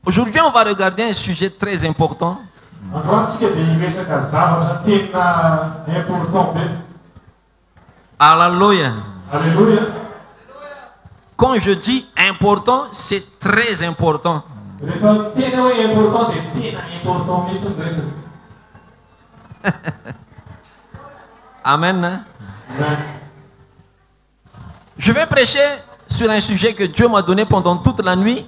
Aujourd'hui, on va regarder un sujet très important. Alléluia. Alléluia. Quand je dis important, c'est très important. Amen. Je vais prêcher sur un sujet que Dieu m'a donné pendant toute la nuit.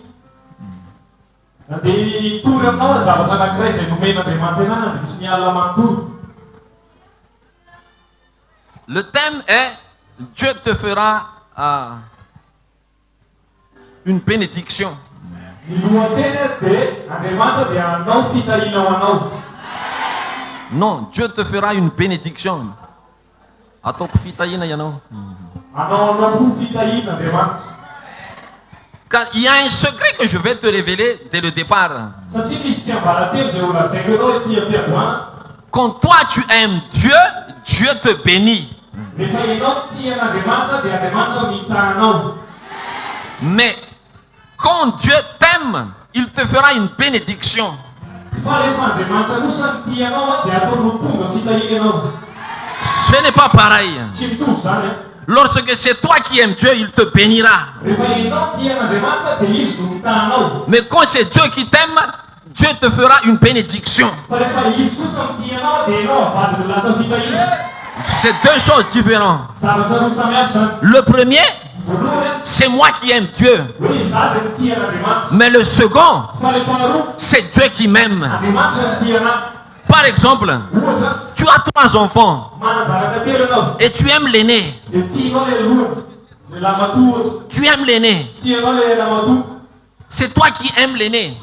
Le thème est Dieu te fera une bénédiction. Non, Dieu te fera une bénédiction. Quand il y a un secret que je vais te révéler dès le départ. Quand toi tu aimes Dieu, Dieu te bénit. Mais quand Dieu t'aime, il te fera une bénédiction. Ce n'est pas pareil. Lorsque c'est toi qui aimes Dieu, il te bénira. Mais quand c'est Dieu qui t'aime, Dieu te fera une bénédiction. C'est deux choses différentes. Le premier, c'est moi qui aime Dieu. Mais le second, c'est Dieu qui m'aime. Par exemple, tu as 3 enfants et tu aimes l'aîné. Tu aimes l'aîné. C'est toi qui aimes l'aîné.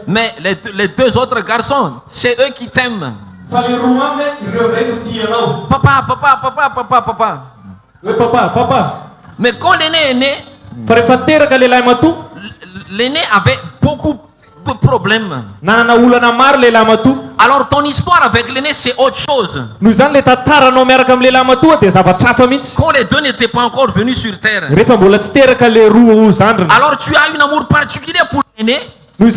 Mais les 2 autres garçons, c'est eux qui t'aiment. Papa. Mais quand l'aîné est né, l'aîné avait beaucoup de problèmes. Alors ton histoire avec l'aîné, c'est autre chose. Quand les 2 n'étaient pas encore venus sur terre, alors tu as un amour particulier pour l'aîné. Et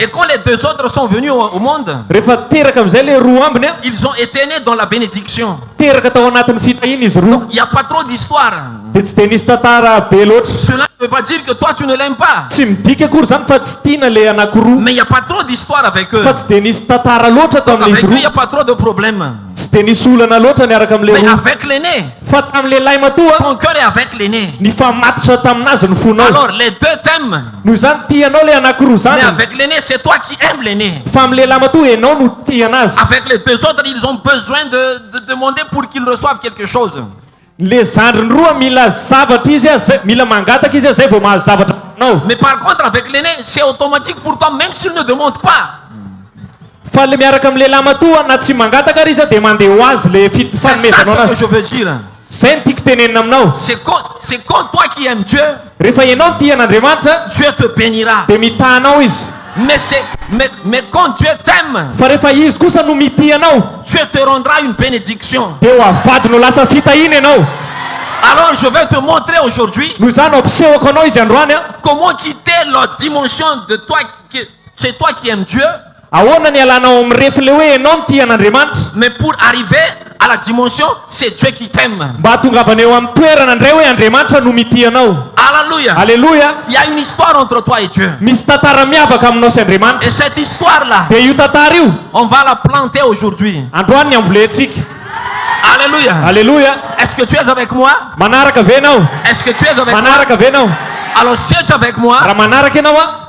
quand les 2 autres sont venus au monde, ils ont été nés dans la bénédiction. Donc il n'y a pas trop d'histoire. Cela ne veut pas dire que toi tu ne l'aimes pas. Mais il n'y a pas trop d'histoire avec eux. Donc avec eux il n'y a pas trop de problèmes. Mais avec l'aîné, ton cœur est avec l'aîné. Alors les 2 t'aiment. Mais avec l'aîné, c'est toi qui aimes l'aîné. Avec les 2 autres, ils ont besoin de demander pour qu'ils reçoivent quelque chose. Mais par contre, avec l'aîné, c'est automatique pour toi, même s'il ne demande pas. C'est ça ce que je veux dire. C'est quand toi qui aimes Dieu, Dieu te bénira. Mais quand Dieu t'aime, Dieu te rendra une bénédiction. Alors je vais te montrer aujourd'hui comment quitter la dimension de toi, c'est toi qui aimes Dieu. Mais pour arriver à la dimension, c'est Dieu qui t'aime. Alléluia. Alléluia. Il y a une histoire entre toi et Dieu. Et cette histoire-là, on va la planter aujourd'hui. Alléluia. Alléluia. Est-ce que tu es avec moi? Est-ce que tu es avec moi? Alors si tu es avec moi,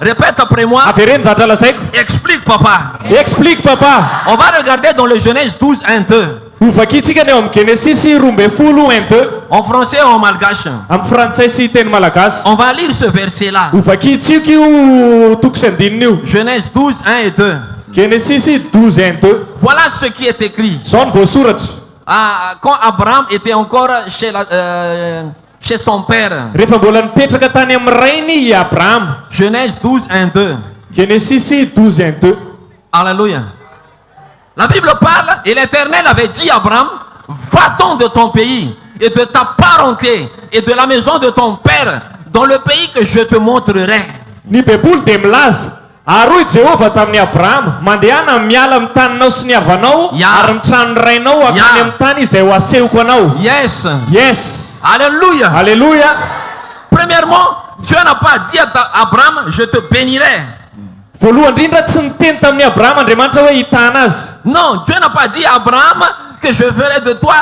répète après moi. Explique papa. Explique papa. On va regarder dans le Genèse 12, 1, 2. En français ou en malgache. On va lire ce verset-là. Genèse 12, 1 et 2. Voilà ce qui est écrit. Quand Abraham était encore chez son père. Genèse 12, 1, 2. Alléluia. La Bible parle et l'Éternel avait dit à Abraham, va-t'en de ton pays et de ta parenté et de la maison de ton père dans le pays que je te montrerai. Ny baiboly dia milaza aroy Jehova tamin'ny Abrahama mandehana miala amin'ny taninao sy ny havanao ary ny trano rainao akany amin'ny tany izay ho asehoko anao. Yes. Yes. Alléluia. Alléluia. Premièrement, Dieu n'a pas dit à Abraham, je te bénirai. Voalohany indrindra tsy niteny tamin'ny Abrahama Andriamanitra hoe hitana azy. Non, Dieu n'a pas dit à Abraham que je ferai de toi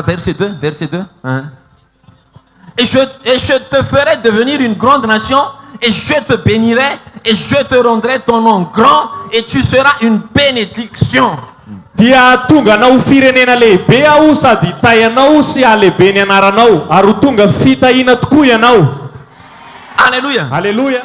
verset 2 hein. Et je te ferai devenir une grande nation et je te bénirai et je te rendrai ton nom grand et tu seras une bénédiction. Dia tonga anao firenena lehibe aho sady hitay anao sy alehibe ny anaranao ary ho tonga fitahiana tokoa ianao. Alléluia. Alléluia.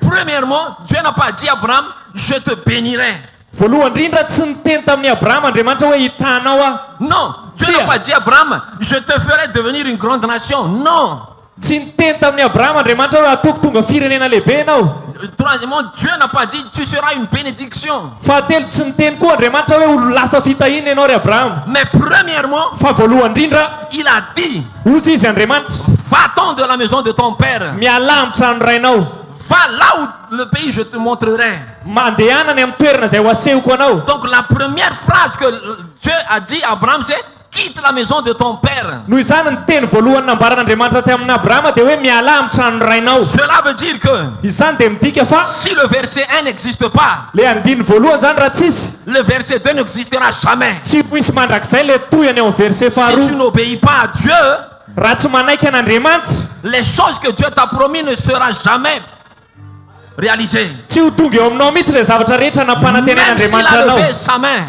Premièrement, Dieu n'a pas dit à Abraham, je te bénirai. Voalohany indrindra tsy niteny tamin'ny Abrahama Andriamanitra hoe hitanao aho. Non, Dieu n'a pas dit à Abraham, je te ferai devenir une grande nation. Non. Tsy niteny tamin'ny Abrahama Andriamanitra hoe ataoko tonga firenena lehibe ianao. Troisièmement, Dieu n'a pas dit tu seras une bénédiction. Fahatelo tsy niteny koa Andriamanitra hoe ho lasa fitahiana ianao ry Abrahama. Mais premièrement, Fa voalohany indrindra il a dit, hozy izy Andriamanitra, va-t'en de la maison de ton père. miala amin'ny trano rainao. Va là où le pays je te montrerai. Mandehana ny amin'ny toerana izay ho asehoko anao. Donc la première phrase que Dieu a dit à Abraham, c'est quitte la maison de ton père. Noho izany ny teny voalohany nambaran'Andriamanitra tamin'ny Abrahama dia hoe miala amin'ny trano rainao. Cela veut dire que Izany dia midika fa si le verset 1 n'existe pas, le andiny voalohany zany raha tsisy, le verset 2 n'existera jamais. tsy misy mandrakizay le tohany ao amin'ny verset Si tu faharoa. n'obéis pas à Dieu, Raha tsy manaiky an'Andriamanitra, les choses que Dieu t'a promis ne seront jamais réalisées. tsy ho tonga eo aminao mihitsy le zavatra rehetra Même s'il nampanantenan'Andriamanitra a anao. levé sa main,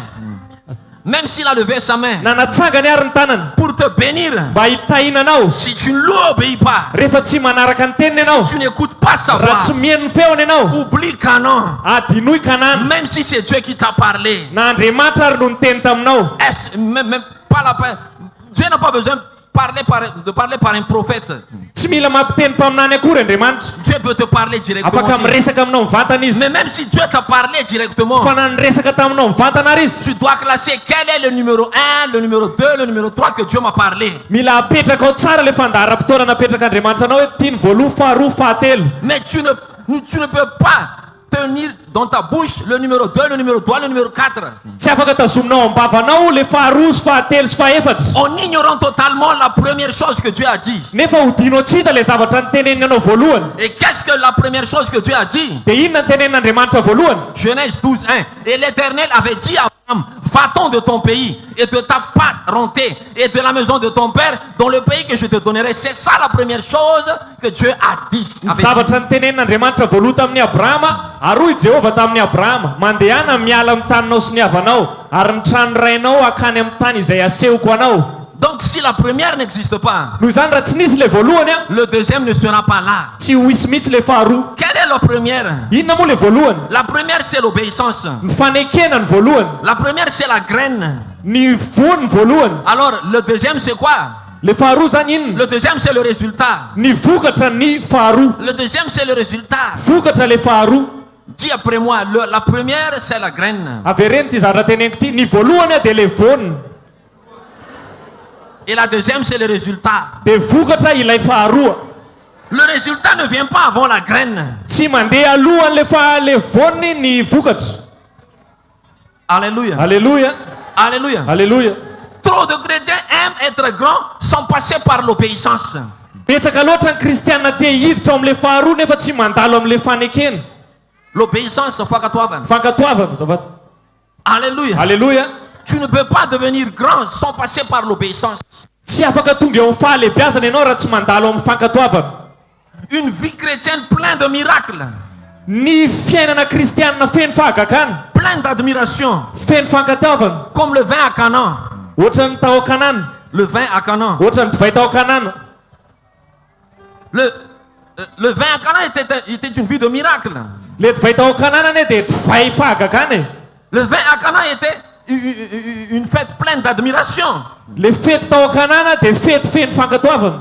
même s'il a levé sa main Na natsangany ary ny tanany pour te bénir, mba hitahiana anao, si tu ne lui obéis pas, rehefa tsy manaraka ny teniny ianao, si tu n'écoutes pas sa raha voix, tsy mihaino ny feony ianao, oublie Canaan, adinoy Kanana. même si c'est Dieu qui t'a parlé. Na Andriamanitra ary no niteny taminao. Même pas la peine. Dieu n'a pas besoin de parler par un prophète. Tsy mila mampiteny mpaminany akory Andriamanitra. Dieu peut te parler directement. Afaka miresaka aminao mivantana izy. Mais même si Dieu t'a parlé directement, Fa na niresaka taminao mivantana ary izy, tu dois classer quel est le numéro 1, le numéro 2, le numéro 3 que Dieu m'a parlé. mila apetraka ao tsara le fandaharam-potoana napetraka Andriamanitra anao hoe tiany voaloha, faharoa, fahatelo. Mais tu ne peux pas tenir dans ta bouche le numéro 2, le numéro 3, le numéro 4. Tsy afaka tazominao am-bavanao le faharoa sy fahatelo sy fahaefatra. En ignorant totalement la première chose que Dieu a dit. Nefa hodinao tsy hita le zavatra nitenenina voalohany. Et qu'est-ce que la première chose que Dieu a dit? Dia inona ny tenenin'Andriamanitra voalohany? Genèse 12, 1. Et l'Éternel avait dit à Abraham, va-t'en de ton pays et de ta parenté et de la maison de ton père dans le pays que je te donnerai. C'est ça la première chose que Dieu a dit. Ny zavatra nitenenin'Andriamanitra voaloha tamin'ny Abrahama, aroy Jehova tamin'ny Abrahama, mandehana miala amin'ny taninao sy ny havanao ary ny trano rainao akany amin'ny tany izay asehoko anao. Donc si la première n'existe pas, Noho izany raha tsy nisy le voalohany a, le deuxième ne sera pas là. tsy ho hisy mihitsy le faharoa. Quelle est la première? Inona moa le voalohany? La première c'est l'obéissance. Ny fanekena ny voalohany, La première c'est la graine. ny voany ny voalohany. Alors le deuxième c'est quoi? Le faharoa zany inona? Le deuxième c'est le résultat. Ny vokatra ny faharoa. Le deuxième c'est le résultat. Vokatra le faharoa. Dis après moi, la première c'est la graine. Avereny ty zavatra teneniko ty, ny voalohany a dia le voany. Et la deuxième c'est le résultat. Dia vokatra ilay faharoa. Le résultat ne vient pas avant la graine. Tsy mandeha alohan'le le voany ny vokatra. Alléluia. Alléluia. Alléluia. Alléluia. Trop de chrétiens aiment être grands sans passer par l'obéissance. Betsaka loatra ny kristianina te hiditra ao amin'le faharoa nefa tsy mandalo amin'le fanekena. L'obéissance, Fankatoavana zavatra. Alléluia. Alléluia. Tu ne peux pas devenir grand sans passer par l'obéissance. Tsy afaka tonga eo amin'ny fahalebiazana ianao raha tsy mandalo amin'ny fankatoavana. Une vie chrétienne pleine de miracles, Ny fiainana kristianina feno fahagakana, pleine d'admiration, feno fankatoavana. comme le vin à Canaan. Ohatra ny tao Kanana. Le vin à Canaan. Ohatra ny divay tao Kanana. Le vin à Canaan était une vie de miracle. Le divay tao Kanana ane dia divay fahagakana e. Le vin à Canaan était une fête pleine d'admiration. Le fety tao Kanana dia fety feno fankatoavana.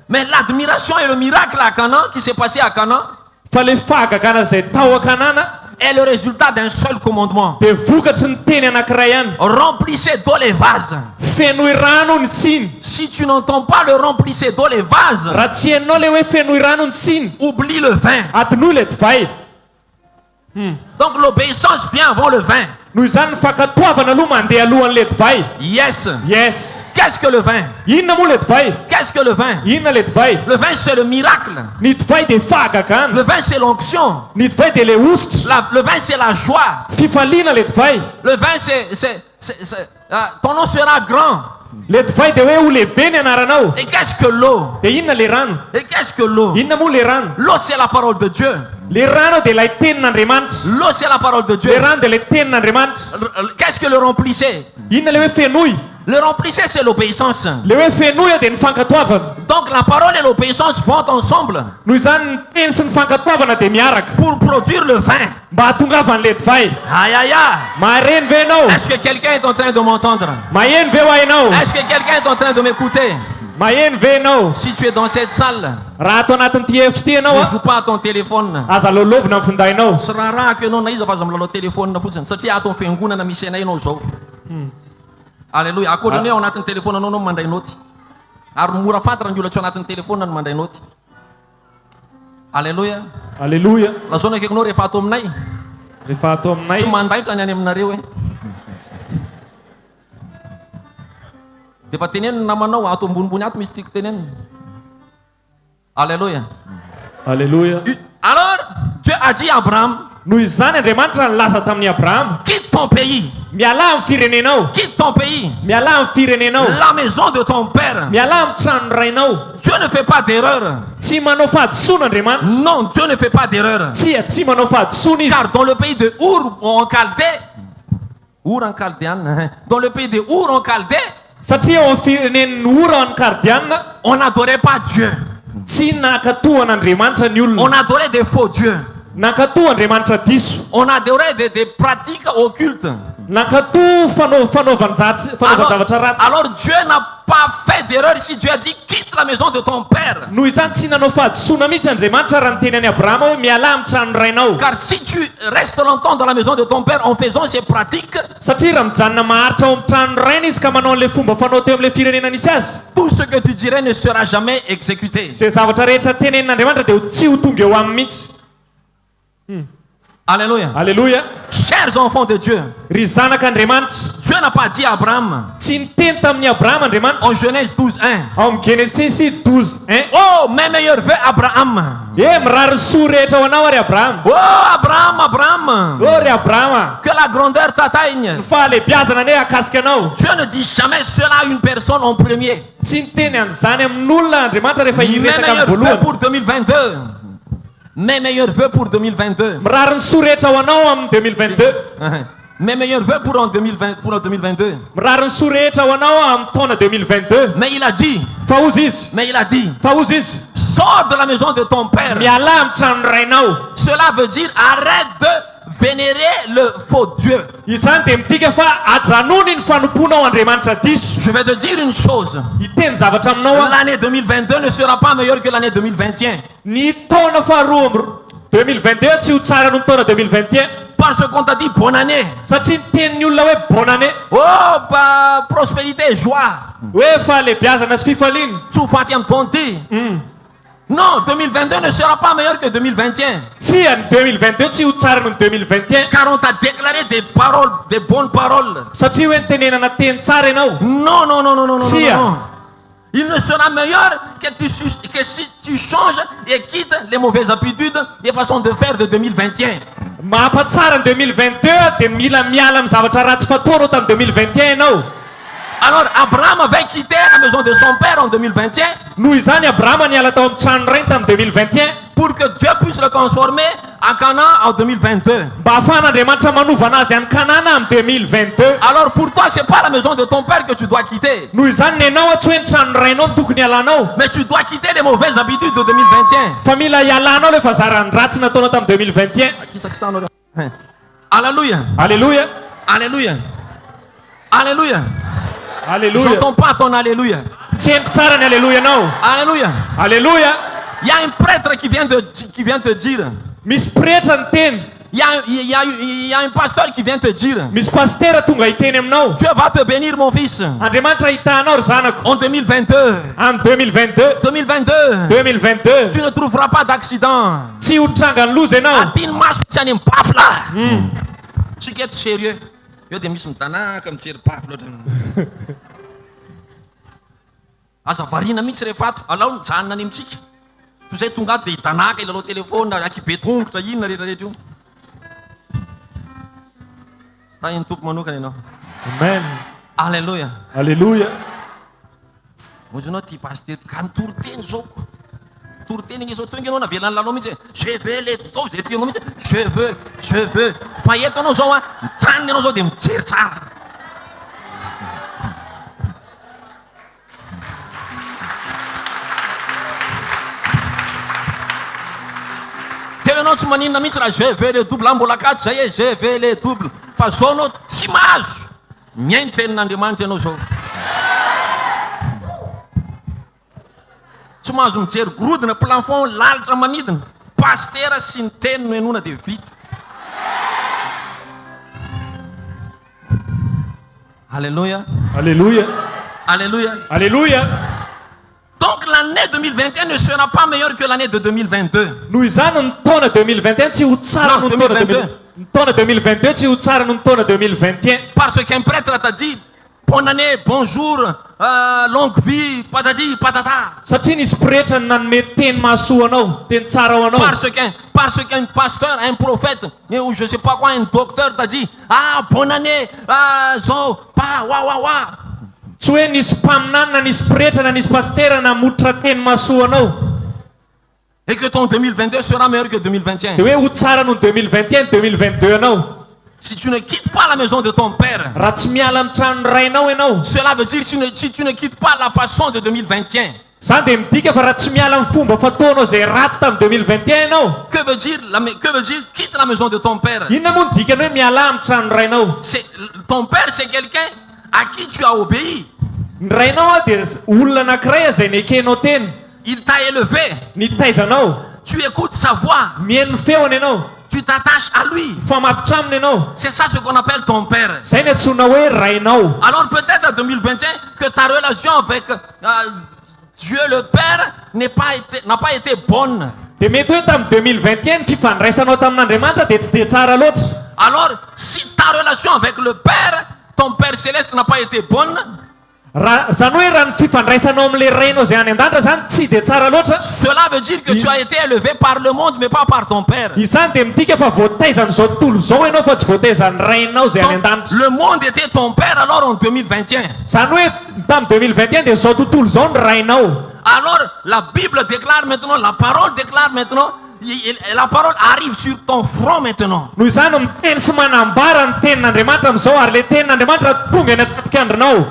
Mais l'admiration et le miracle à Canaan qui s'est passé à Canaan Fa le fahagakana izay tao Kanana est le résultat d'un seul commandement. dia vokatry ny teny anankiray ihany. Remplissez d'eau les vases. Fenoy rano ny siny. Si tu n'entends pas le remplissez d'eau les vases, raha tsy hainao le hoe fenoy rano ny siny, oublie le vin. atinoy le divay. Donc l'obéissance vient avant le vin. Noho izany ny fankatoavana aloha mandeha alohan'le divay. Yes. Yes. Qu'est-ce que le vin? Inona moa le divay? Qu'est-ce que le vin? Inona le divay? Le vin, c'est le miracle. Ny divay dia fahagagana. Le vin, c'est l'onction. Ny divay dia le ositra. Le vin, c'est la joie. Fifaliana le divay. Le vin, ton nom sera grand. Le divay dia hoe ho lehibe ny anaranao. Et qu'est-ce que l'eau? Dia inona le rano? Et qu'est-ce que l'eau? Inona moa le rano? L'eau, c'est la parole de Dieu. Le rano dia ilay tenin'Andriamanitra. L'eau, c'est la parole de Dieu. Le rano dia ilay tenin'Andriamanitra. Qu'est-ce que le remplissez? Inona le hoe fenoy? Le remplissez, c'est l'obéissance. Le hoe fenoy dia ny fankatoavana. Donc la parole et l'obéissance vont ensemble Noho izany ny teny sy ny fankatoavana dia miaraka pour produire le vin. mba hahatongavan'le divay. Aïe, aïe, aïe. Mahareny ve ianao? Est-ce que quelqu'un est en train de m'entendre? Maheno ve ho hainao? Est-ce que quelqu'un est en train de m'écouter? Maheno ve ianao? Si tu es dans cette salle, Raha ato anatin'ity efitra ity ianao ne a, joue pas à ton téléphone. aza lololovina amin'ny findainao. Sy raha que anao na izy fa aza milalao téléphone fotsiny satria ato amin'ny fiangonana misy anay ianao zao. Alléluia. Akoatran'ny hoe ao anatin'ny téléphone anao mandray noty. Ary mora fantatra ny olona tsy ao anatin'ny téléphone no mandray noty. Alléluia. Alleluia. Lazaona akaiky anao rehefa ato aminay Rehefa ato aminay tsy mandaitra ny any aminareo e. Defa teneniny namanao ato ambonimbony ato misy tiako teneniny. Alléluia. Alleluia. Alors Dieu a dit à Abraham, noho izany Andriamanitra nilaza tamin'ny Abrahama, quitte ton pays, miala amin'ny firenenao, quitte ton pays, miala amin'ny firenenao, la maison de ton père. miala amin'ny tranony rainao. Dieu ne fait pas d'erreur. Tsy manao fahadisoana Andriamanitra. Non, Dieu ne fait pas d'erreur. Tsy manao fahadisoana izy. Car dans le pays de Our en Chaldée, Our en Chaldéenne, dans le pays de Our en Chaldée, satria ao amin'ny firenen'ny Ora ny Kardiana, on n'adorait pas Dieu. tsy nankatohan'Andriamanitra ny olona. On adorait des faux dieux. Nankatoha Andriamanitra diso. On adorait des pratiques occultes. Nankatoha fanaovan-javatra ratsy. Alors Dieu n'a pas fait d'erreur si Dieu a dit quitte la maison de ton père. Noho izany tsy nanao fahadisoana mihitsy Andriamanitra raha niteny any Abrahama hoe miala amin'ny tranony rainao. Car si tu restes longtemps dans la maison de ton père en faisant ces pratiques, satria raha mijanona maharitra ao amin'ny tranony raina izy ka manao an'le fomba fanao teo amin'le firenena nisy azy, tout ce que tu dirais ne sera jamais exécuté. zay zavatra rehetra tenenin'Andriamanitra dia tsy ho tonga eo aminy mihitsy. Alléluia. Alleluia. Chers enfants de Dieu, Ry zanak'Andriamanitra, Dieu n'a pas dit à Abraham tsy niteny tamin'ny Abrahama Andriamanitra en Genèse 12:1, ao amin'ny Genesis 12:1, oh mes meilleurs vœux Abraham. mirary soa rehetra ho anao ary Abrahama. Oh Abraham, Abraham, O ry Abrahama, que la grandeur t'atteigne. ny fahalebiazana ne hakasika anao. Dieu ne dit jamais cela à une personne en premier. Tsy niteny an'izany amin'olona Andriamanitra rehefa Mes hiresaka meilleurs amin'ny vœux voalohany. pour 2022. Mes meilleurs vœux pour 2022. Mirary ny soa rehetra ho anao amin'ny 2022. Mes meilleurs vœux pour 2022. Mirary ny soa rehetra ho anao amin'ny taona 2022. Mais il a dit, Fa ozy izy, mais il a dit, fa ozy izy, sors de la maison de ton père. miala amin'ny tranony rainao. Cela veut dire arrête de vénérer le faux Dieu. Izany dia mitika fa ajanony ny fanompoana ao Andriamanitra diso. Je vais te dire une chose. Hiteny zavatra aminao a. L'année 2022 ne sera pas meilleure que l'année 2021. Ny taona faharoa amin'ny 2022 tsy ho tsara noho ny taona 2021. Parce qu'on t'a dit bonne année. Satria nitenin'ny olona hoe bonne année. Oh, bah, prospérité et joie. Hoe fahalebiazana sy fifaliana. Tsoufatiam tonti. Non, 2022 ne sera pas meilleur que 2021. Tsy any 2022 tsy ho tsara noho ny 2021. Car on t'a déclaré des paroles, des bonnes paroles. Satria hoe nitenenana teny tsara ianao. Non, non, non, non, non, non, Si. non. Il ne sera meilleur que si tu changes et quittes les mauvaises habitudes et façons de faire de 2021. Mahampatsara ny 2022 dia mila miala amin'ny zavatra ratsy fataonao tamin'ny 2021 ianao. Alors Abraham avait quitté la maison de son père en 2021 Noho izany Abrahama niala tao amin'ny trano rainy tamin'ny 2021 pour que Dieu puisse le transformer en Canaan en 2022. mba ahafahan'Andriamanitra manovana azy any Kanana amin'ny 2022. Alors pour toi, c'est pas la maison de ton père que tu dois quitter. Noho izany ny ianao tsy hoe ny trano rainao no tokony ialanao, Mais tu dois quitter les mauvaises habitudes de 2021. fa mila ialanao le fazarany ratsy nataonao tamin'ny 2021. Alléluia. Alléluia. Alléluia. Alléluia. Alléluia. J'entends pas ton alléluia. Tsy haiko tsara ny alléluia anao. Alléluia. Alléluia. Il y a un prêtre qui vient te dire, Misy pretra ny teny, Il y a un pasteur qui vient te dire, misy pastera tonga hiteny aminao Dieu va te bénir mon fils Andriamanitra hitanao ry zanako en 2022. en 2022 2022. 2022 Tu ne trouveras pas d'accident. tsy hotranga ny loza ianao Atiny maso tsy any amin'ny pafy là. Tsika eto sérieux. Eo dia misy mitanaka mijery pafy loatra. Aza variana mihitsy rehefa ato. Alao mijanona any amintsika. Toy izay tonga ato dia hitanaka ilalao telefôna akibe tongotra inona rehetrarehetra io. Tahin'ny tompo manokana ianao. amen Alléluia. alleluia Ozy ianao ty pasteur ka mitory-teny zao. Tory-teny igny zao tonga ianao navelany lalao mihitsy. Je veux les tao zay tianao mihitsy. Je veux. Fa eto anao zao a mijanona ianao zao dia mijery tsara. Teo ianao tsy maninona mihitsy raha je veux les doubles mbola akato zay e je veux les doubles. Fa zao anao tsy mahazo. Miainy tenin'Andriamanitra ianao zao. Tsy mahazo mijery gorodona plafond lalitra manidina. Pastera sy ny teny no enona dia vita. Alléluia. alleluia Alléluia. alleluia Donc l'année 2021 ne sera pas meilleure que l'année de 2022. noho izany ny taona 2021 tsy ho tsara Non, noho ny taona 2022. ny taona 2022 tsy ho tsara noho ny taona 2021 Parce qu'un prêtre t'a dit bonne année, bonjour, longue vie, patati, patata. satria nisy pretra ny nanome teny mahasoa anao teny tsara ho anao Parce qu'un pasteur, un prophète, ou je sais pas quoi, un docteur t'a dit ah bonne année, zo, pa, wa. tsy hoe nisy mpaminany na nisy pretra na nisy pastera namotra teny mahasoa anao Et que ton 2022 sera meilleur que 2021. dia hoe ho tsara noho ny 2021 2022 anao Si tu ne quittes pas la maison de ton père, raha tsy miala amin'ny tranony rainao ianao cela veut dire si tu ne quittes pas la façon de 2021. zany dia midika fa raha tsy miala amin'ny fomba fataonao zay ratsy tamin'ny 2021 ianao Que veut dire quitte la maison de ton père? inona moa ny dikany hoe miala amin'ny tranony rainao Ton père, c'est quelqu'un à qui tu as obéi. ny rainao a dia olona anankiray a zay nekenao teny Il t'a élevé. nitaizanao Tu écoutes sa voix. mihaino feony ianao Tu t'attaches à lui. famatotra aminy ianao C'est ça ce qu'on appelle ton père. zay ny antsoina hoe rainao Alors peut-être en 2021 que ta relation avec Dieu le Père n'a pas été bonne. dia mety hoe tamin'ny 2021 ny fifandraisanao tamin'Andriamanitra dia tsy dia tsara loatra Alors si ta relation avec le Père, ton Père céleste n'a pas été bonne, zany hoe raha ny fifandraisanao amin'le rainao zay any an-danitra zany tsy dia tsara loatra cela veut dire que tu as été élevé par le monde mais pas par ton Père. izany dia midika fa voataizan'izao tontolo zao ianao fa tsy voataizan'ny rainao zay any Donc, an-danitra le monde était ton Père alors en 2021. zany hoe tamin'ny 2021 dia zao tontolo zao ny rainao Alors la Bible déclare maintenant, la parole déclare maintenant, et la parole arrive sur ton front maintenant. noho izany miteny sy manambara ny tenin'Andriamanitra amin'izao ary le tenin'Andriamanitra tonga eny atapikandrinao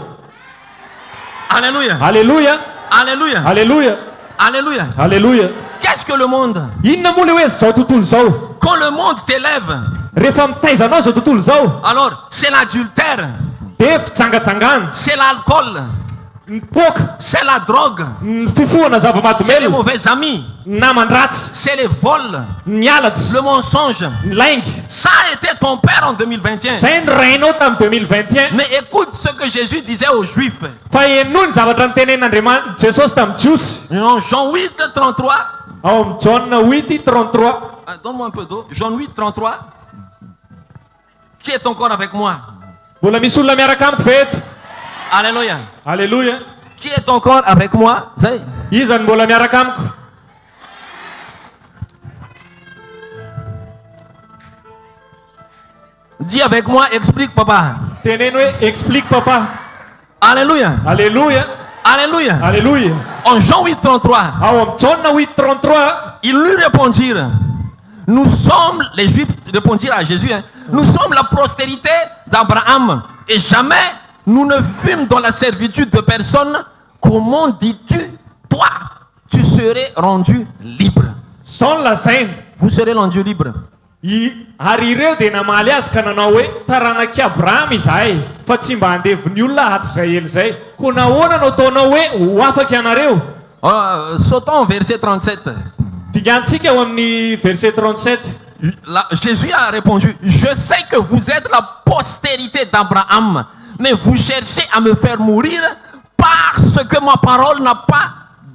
Alléluia. alleluia Alléluia. alleluia Alléluia. alleluia Qu'est-ce que le monde? inona moa le hoe zao tontolo zao Quand le monde t'élève, rehefa mitaizanao zao tontolo zao alors c'est l'adultère, dia fitsangatsangana c'est l'alcool, ny poka c'est la drogue, ny fifohana c'est les zava-mahadomelo mauvais amis, ny naman-dratsy c'est les vols, ny alatry le mensonge. ny laingy Ça a été ton père en 2021. zay ny rainao tamin'ny 2021 Mais écoute ce que Jésus disait aux Juifs. fa eno ny zavatra nitenen'Andriamanitra Jesosy tamin'ny jiosy Dans Jean 8, 33. ao amin'ny Jauna 8 33 Donne-moi un peu d'eau. Jean 8, 33. Qui est encore avec moi? mbola misy olona miaraka amiko ve eto Alléluia. alleluia Qui est encore avec moi? Zay. izany mbola miaraka amiko Dis avec moi, explique papa. teneno hoe explique papa Alléluia. alleluia Alléluia. alleluia En Jean 8, 33, ao amin'ny Jauna 8 33 ils lui répondirent. Nous sommes, les Juifs répondirent à Jésus, hein, nous sommes la postérité d'Abraham et jamais nous ne fûmes dans la servitude de personne. Comment dis-tu, toi, tu serais rendu libre? saony lazainy Vous serez rendu libre. ary ireo dia namaly azy ka nanao hoe taranaki Abrahama izahay fa tsy mba handeviny olona hatrizay ely zay ko nahoana no ataonao hoe ho afaky ianareo Sautons au verset 37. digantsika ao amin'ny verset 37 Jésus a répondu, je sais que vous êtes la postérité d'Abraham, mais vous cherchez à me faire mourir parce que ma parole n'a pas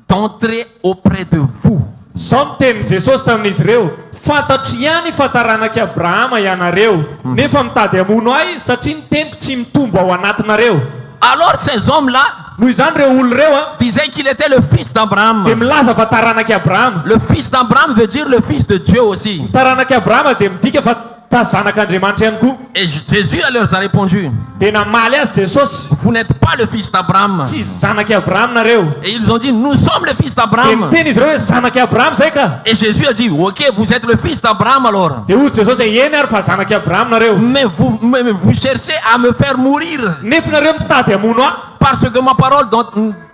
d'entrée auprès de vous. Somteny Jesosy tamin'izy ireo fantatro ihany fa taranak'i Abrahama ianareo nefa mitady hamono ahy satria ny teniko tsy mitombo ao anatinareo. Alors ces hommes-là noho izany reo olo reo disaient qu'il était le fils d'Abraham. dia milaza fa taranak'i Abrahama. Le fils d'Abraham veut dire le fils de Dieu aussi. Taranak'i Abrahama dia midika fa zanak'Andriamanitra ihany koa. Et Jésus leur a répondu, dia namaly azy Jesosy, vous n'êtes pas le fils d'Abraham. tsy zanak'i Abrahama nareo. Et ils ont dit, nous sommes le fils dia d'Abraham. miteny izy ireo hoe zanak'i Abrahama zay ka. Et Jésus a dit, ok, vous êtes le fils d'Abraham alors. dia hoy Jesosy hoe eny ary fa zanak'i Abrahama nareo. Mais vous cherchez à me faire mourir nefa nareo mitady hamono ahy parce que ma parole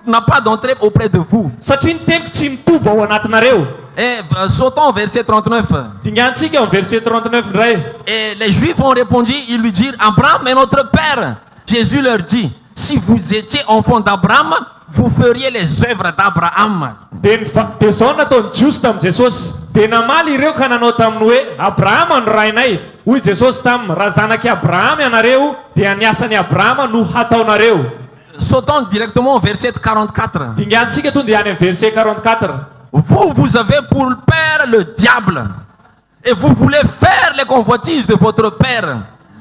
n'a pas d'entrée auprès de vous. satria ny teniko tsy mitombo ao anatinareo. Et sautons au verset 39. dingantsika ao verset 39 indray. Et les Juifs ont répondu, ils lui dirent, Abraham est notre père. Jésus leur dit, si vous étiez enfant d'Abraham, vous feriez les œuvres d'Abraham. dia zao nataony jiosy tamin'i Jesosy. dia namaly ireo ka nanao taminy hoe Abrahama no rainay. hoy Jesosy taminy, raha zanak'i Abrahama ianareo dia ny asan'i Abrahama no hataonareo. Sautons directement au verset 44. dingantsika tonga dia any amin'ny verset 44. Vous avez pour père le diable et vous voulez faire les convoitises de votre père.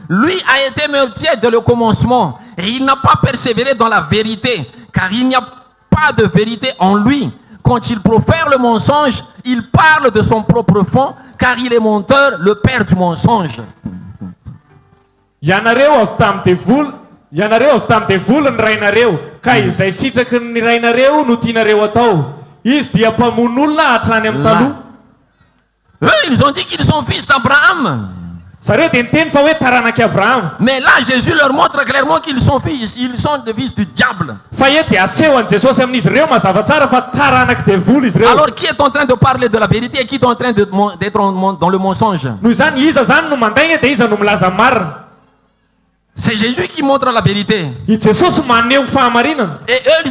Lui a été meurtrier dès le commencement et il n'a pas persévéré dans la vérité, car il n'y a pas de vérité en lui. Quand il profère le mensonge, il parle de son propre fond, car il est menteur, le père du mensonge. Ianareo avy tamin'ny devoly ny rainareo ka izay sitraky ny rainareo no tianareo atao. Izy dia mpamono olona hatrany amin'ny taloha. Eux, ils ont dit qu'ils sont fils d'Abraham. Zareo dia niteny fa hoe taranak'i Abrahama. Mais là, Jésus leur montre clairement qu'ils sont des fils du diable. fa eto dia asehony Jesosy amin'izy ireo mazava tsara fa taranaky devoly izy ireo. Alors qui est en train de parler de la vérité et qui est en train d'être dans le mensonge? Noho izany iza zany no mandaigna dia iza no milaza marina. C'est Jésus qui montre la vérité. I Jesosy maneho fahamarinana. Et eux,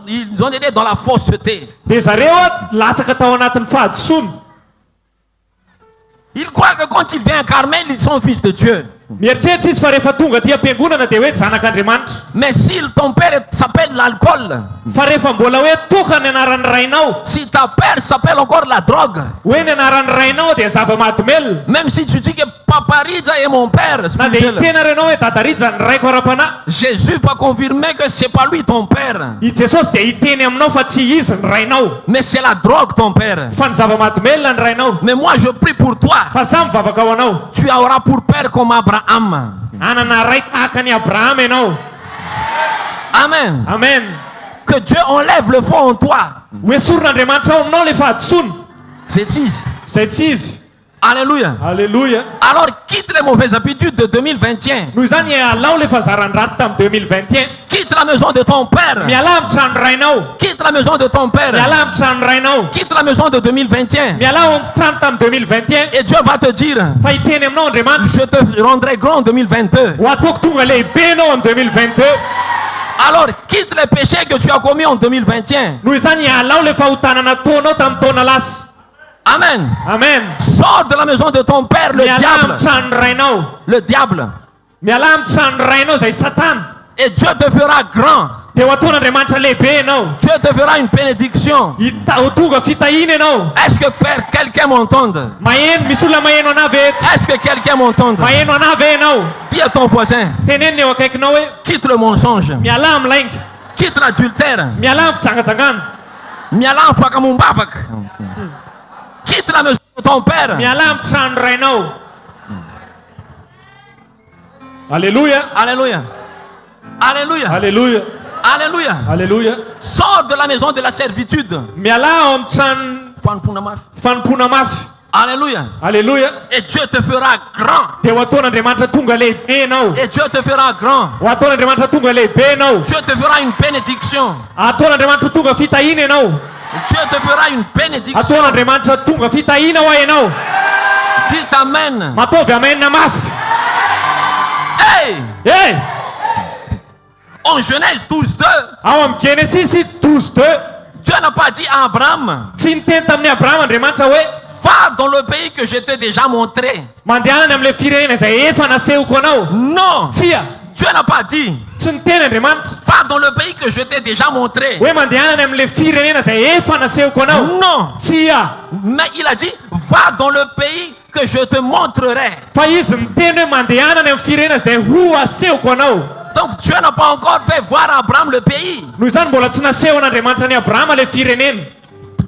ils ont été dans la fausseté. Dia zareo latsaka tao anatin'ny fahadisoana. Ils croient que quand ils viennent à Carmel, ils sont fils de Dieu. Mieritreritra izy fa rehefa tonga ty am-piangonana dia hoe zanak'Andriamanitra. Mais si ton père s'appelle l'alcool, fa rehefa mbola hoe toka ny anaran'ny rainao, si ta père s'appelle encore la drogue, hoe ny anaran'ny rainao dia zava-mahadomely, même si tu dis que Papa Rija est mon père na dia spirituel, itena renao hoe dadarija ny raiko ara-panahy, Jésus va confirmer que c'est pas lui ton père, i Jesosy dia hiteny aminao fa tsy izy ny rainao, mais c'est la drogue ton père. fa ny zava-mahadomelina ny rainao. Mais moi je prie pour toi, Fa za mivavaka ao anao, tu auras pour père comme Abraham. anana ray tahaka ny Abrahama ianao. Amen. Amen. Que Dieu enlève le faux en toi. Hoe soron'Andriamanitra ao aminao le fahadisoana. C'est ici. Zay tsy izy. Alléluia. Alleluia. Alors quitte les mauvaises habitudes de 2021. Noho izany alao le fahazarany ratsy tamin'ny 2021. Quitte la maison de ton père. Miala amin'ny trano rainao. Quitte la maison de ton père. Miala amin'ny trano rainao. Quitte la maison de 2021. Miala ao amin'ny trano tamin'ny 2021. Et Dieu va te dire, Fa hiteny aminao Andriamanitra, je te rendrai grand en 2022. ho ataoko tonga lehibe ianao en 2022. Alors quitte les péchés que tu as commis en 2021. Noho izany alao le fahotanana ataonao tamin'ny taona lasa. Amen. Amen. Sors de la maison de ton père, le Miala diable. amin'ny trano rainao. Le diable. Miala amin'ny trano rainao zay satana. Et Dieu te fera grand. Dia ho ataon'Andriamanitra lehibe ianao. Dieu te fera une bénédiction. Ho tonga fitahina ianao. Est-ce que quelqu'un m'entende? Maheno, misy olona maheno anah ve eto? Est-ce que quelqu'un m'entende? Maheno anah ve ianao? Dis à ton voisin, Teneniny eo akaikinao hoe quitte le mensonge, miala amin'ny lainga, quitte l'adultère, miala amin'ny fijangajangana, miala amin'ny fakamombavaka. Quitte la maison de ton père. miala amin'ny trano rainao. Alléluia. Alléluia. Alléluia. Alléluia. Alléluia. Alléluia. Sors de la maison de la servitude. Miala ao amin'ny trano fanompoana mafy. Alléluia. Alléluia. Et Dieu te fera grand. Dia ho ataon'Andriamanitra tonga lehibe ianao. Et Dieu te fera grand. Ho ataon'Andriamanitra tonga lehibe ianao. Dieu te fera une bénédiction. Ataon'Andriamanitra tonga fitahina ianao. Dieu te fera une bénédiction. Ataon'Andriamanitra tonga fitahina ho ahy ianao. Dis amen. Matovy amenina mafy. Hey! Hey! En Genèse 12:2, Ao amin'ny Genesis 12:2, Dieu n'a pas dit à Abraham, tsy niteny tamin'ny Abrahama Andriamanitra hoe Va dans le pays que je t'ai déjà montré. mandeha any amin'ilay firenena izay efa nasehoko anao. Non. Tsia, Dieu n'a pas dit. tsy ny ten'Andriamanitra Va dans le pays que je t'ai déjà montré. hoe mandeha any amin'ilay firenena izay efa nasehoko anao. Non. Tsia, Mais il a dit, va dans le pays que je te montrerai. fa izy miteny hoe mandeha any amin'ny firenena izay ho asehoko anao. Donc Dieu n'a pas encore fait voir à Abraham le pays. Noho izany mbola tsy naseho an'Andriamanitra ny Abrahama ilay firenena.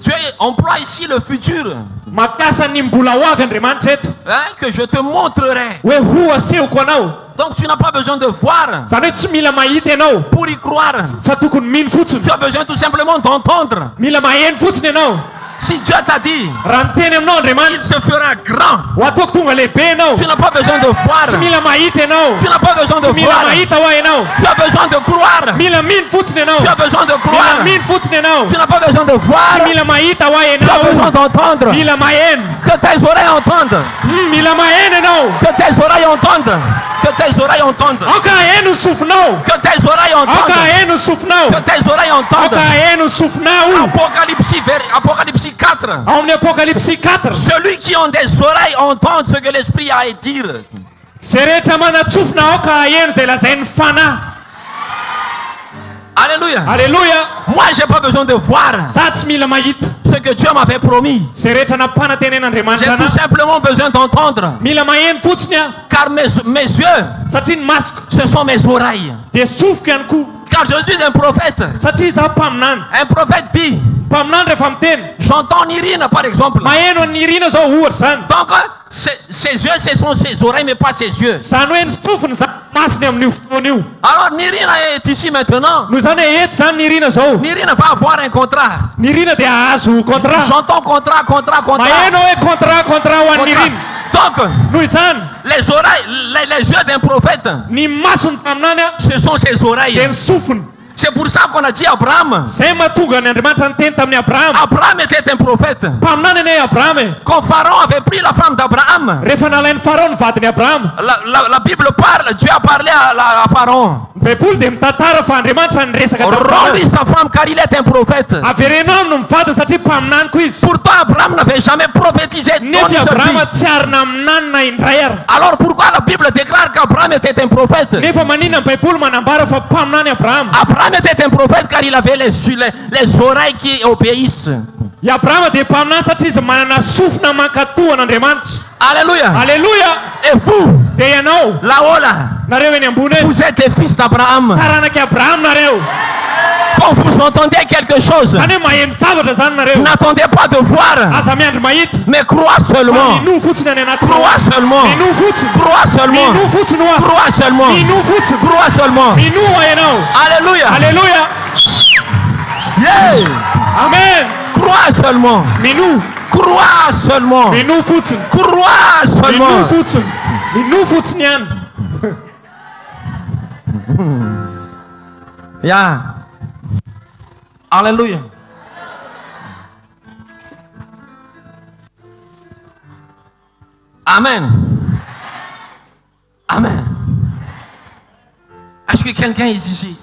Dieu emploie ici le futur. Mampiasa ny mbola ho avy Andriamanitra eto Hein, que je te montrerai. hoe ho asehoko anao. Donc tu n'as pas besoin de voir Zany hoe tsy mila mahita ianao pour y croire. fa tokony mino fotsiny. Tu as besoin tout simplement d'entendre. Mila maheno fotsiny ianao. Si Dieu t'a dit, Raha miteny aminao il Andriamanitra te fera grand. ho ataoko tonga lehibe ianao. Tu n'as pas besoin de voir. Tsy mila mahita ianao. Tu n'as pas besoin de Tsy mila voir. mahita ho ianao. Tu as besoin de croire. Mila mino fotsiny ianao. Tu as besoin de Mila croire. mino fotsiny ianao. Tu n'as pas besoin de voir. Tsy mila mahita ho Tu as besoin ianao. d'entendre. Mila maheno. Que tes oreilles entendent. Mila maheno ianao. Que tes oreilles entendent. Que tes oreilles entendent. Aoka heno ny sofinao. Que tes oreilles Aoka entendent. heno ny sofinao. Que tes oreilles entendent. Aoka heno ny sofinao. Apocalypse 4. Ao amin'ny Apokalipsy 4. Celui qui a des oreilles entend ce que l'Esprit a à dire. Zay rehetra manatsofina aoka heno izay lazain'ny fanahy. Alléluia. Alléluia. Moi, j'ai pas besoin de voir Za tsy mila mahita. ce que Dieu m'avait promis. Zay rehetra napana J'ai tenen'Andriamanitra tout anahy. simplement besoin d'entendre. Mila maheno fotsiny aho. Car mes yeux, Satria ny masoko ce sont mes oreilles. dia sofiko ihany koa. Car je suis un prophète. Satria za mpaminany. Un prophète dit, Mpaminany rehefa miteny. j'entends une urine par exemple. Maheno ny irina zao ohatra zany. Donc, ses yeux, ce sont ses oreilles, mais pas ses yeux. Zany hoe ny sofiny zany masiny amin'io fotoana io. Alors, Nirina est ici maintenant. Noho zany hoe eto zany ny irina zao. Nirina va avoir un contrat. Ny irina dia ahazo contrat. J'entends contrat. Maheno hoe contrat ho an'ny irina. Donc, Noho izany les oreilles, les yeux d'un prophète, ny masony mpaminany a ce sont ses dia oreilles. ny sofiny. C'est pour ça qu'on a dit à Abraham. Zay mahatonga ny Andriamanitra niteny tamin'ny Abrahama. Abraham était un prophète. Mpaminany anie Abrahama e. Quand Pharaon avait pris la femme d'Abraham, Rehefa nalain'ny Farao ny vadiny Abrahama. la Bible parle, Dieu a parlé à Pharaon. Ny Baiboly dia mitantara fa Andriamanitra nyresaka Rends-lui sa femme car il est un prophète. averenao aminy mivadiny satria mpaminany koa izy. Pourtant, Abraham n'avait jamais prophétisé dans Nefa sa Abrahama vie. tsy arina aminany na indray ary. Alors pourquoi la Bible déclare qu'Abraham était un prophète? Nefa maninona ny Baiboly manambara fa mpaminany Abrahama. Abraham était un prophète car il avait les oreilles qui obéissent. I Abrahama dia mpaminany satria izy manana sofina mankatoa an'Andriamanitra. Alléluia. Alleluia. Et vous, Dia ianao là-haut là, nareo eny ambony eny vous êtes les fils d'Abraham. taranaky Abrahama nareo. Quand vous entendez quelque chose, Zany hoe maheno zavatra zany nareo. n'attendez pas de voir, Aza miandry mahita. mais crois Fa seulement. mino fotsiny any anaty. Crois seulement. Mino fotsiny. Crois seulement. Mino fotsiny ho aho. Crois seulement. Mino fotsiny. Crois seulement. Mino ho ianao. Alléluia. Alleluia. Yeah. Amen. Crois seulement. Mino. Crois seulement. Mino fotsiny. Crois Mino seulement. fotsiny. Mino fotsiny ihany. Yeah. Alléluia. Amen. Amen. Est-ce que quelqu'un est ici?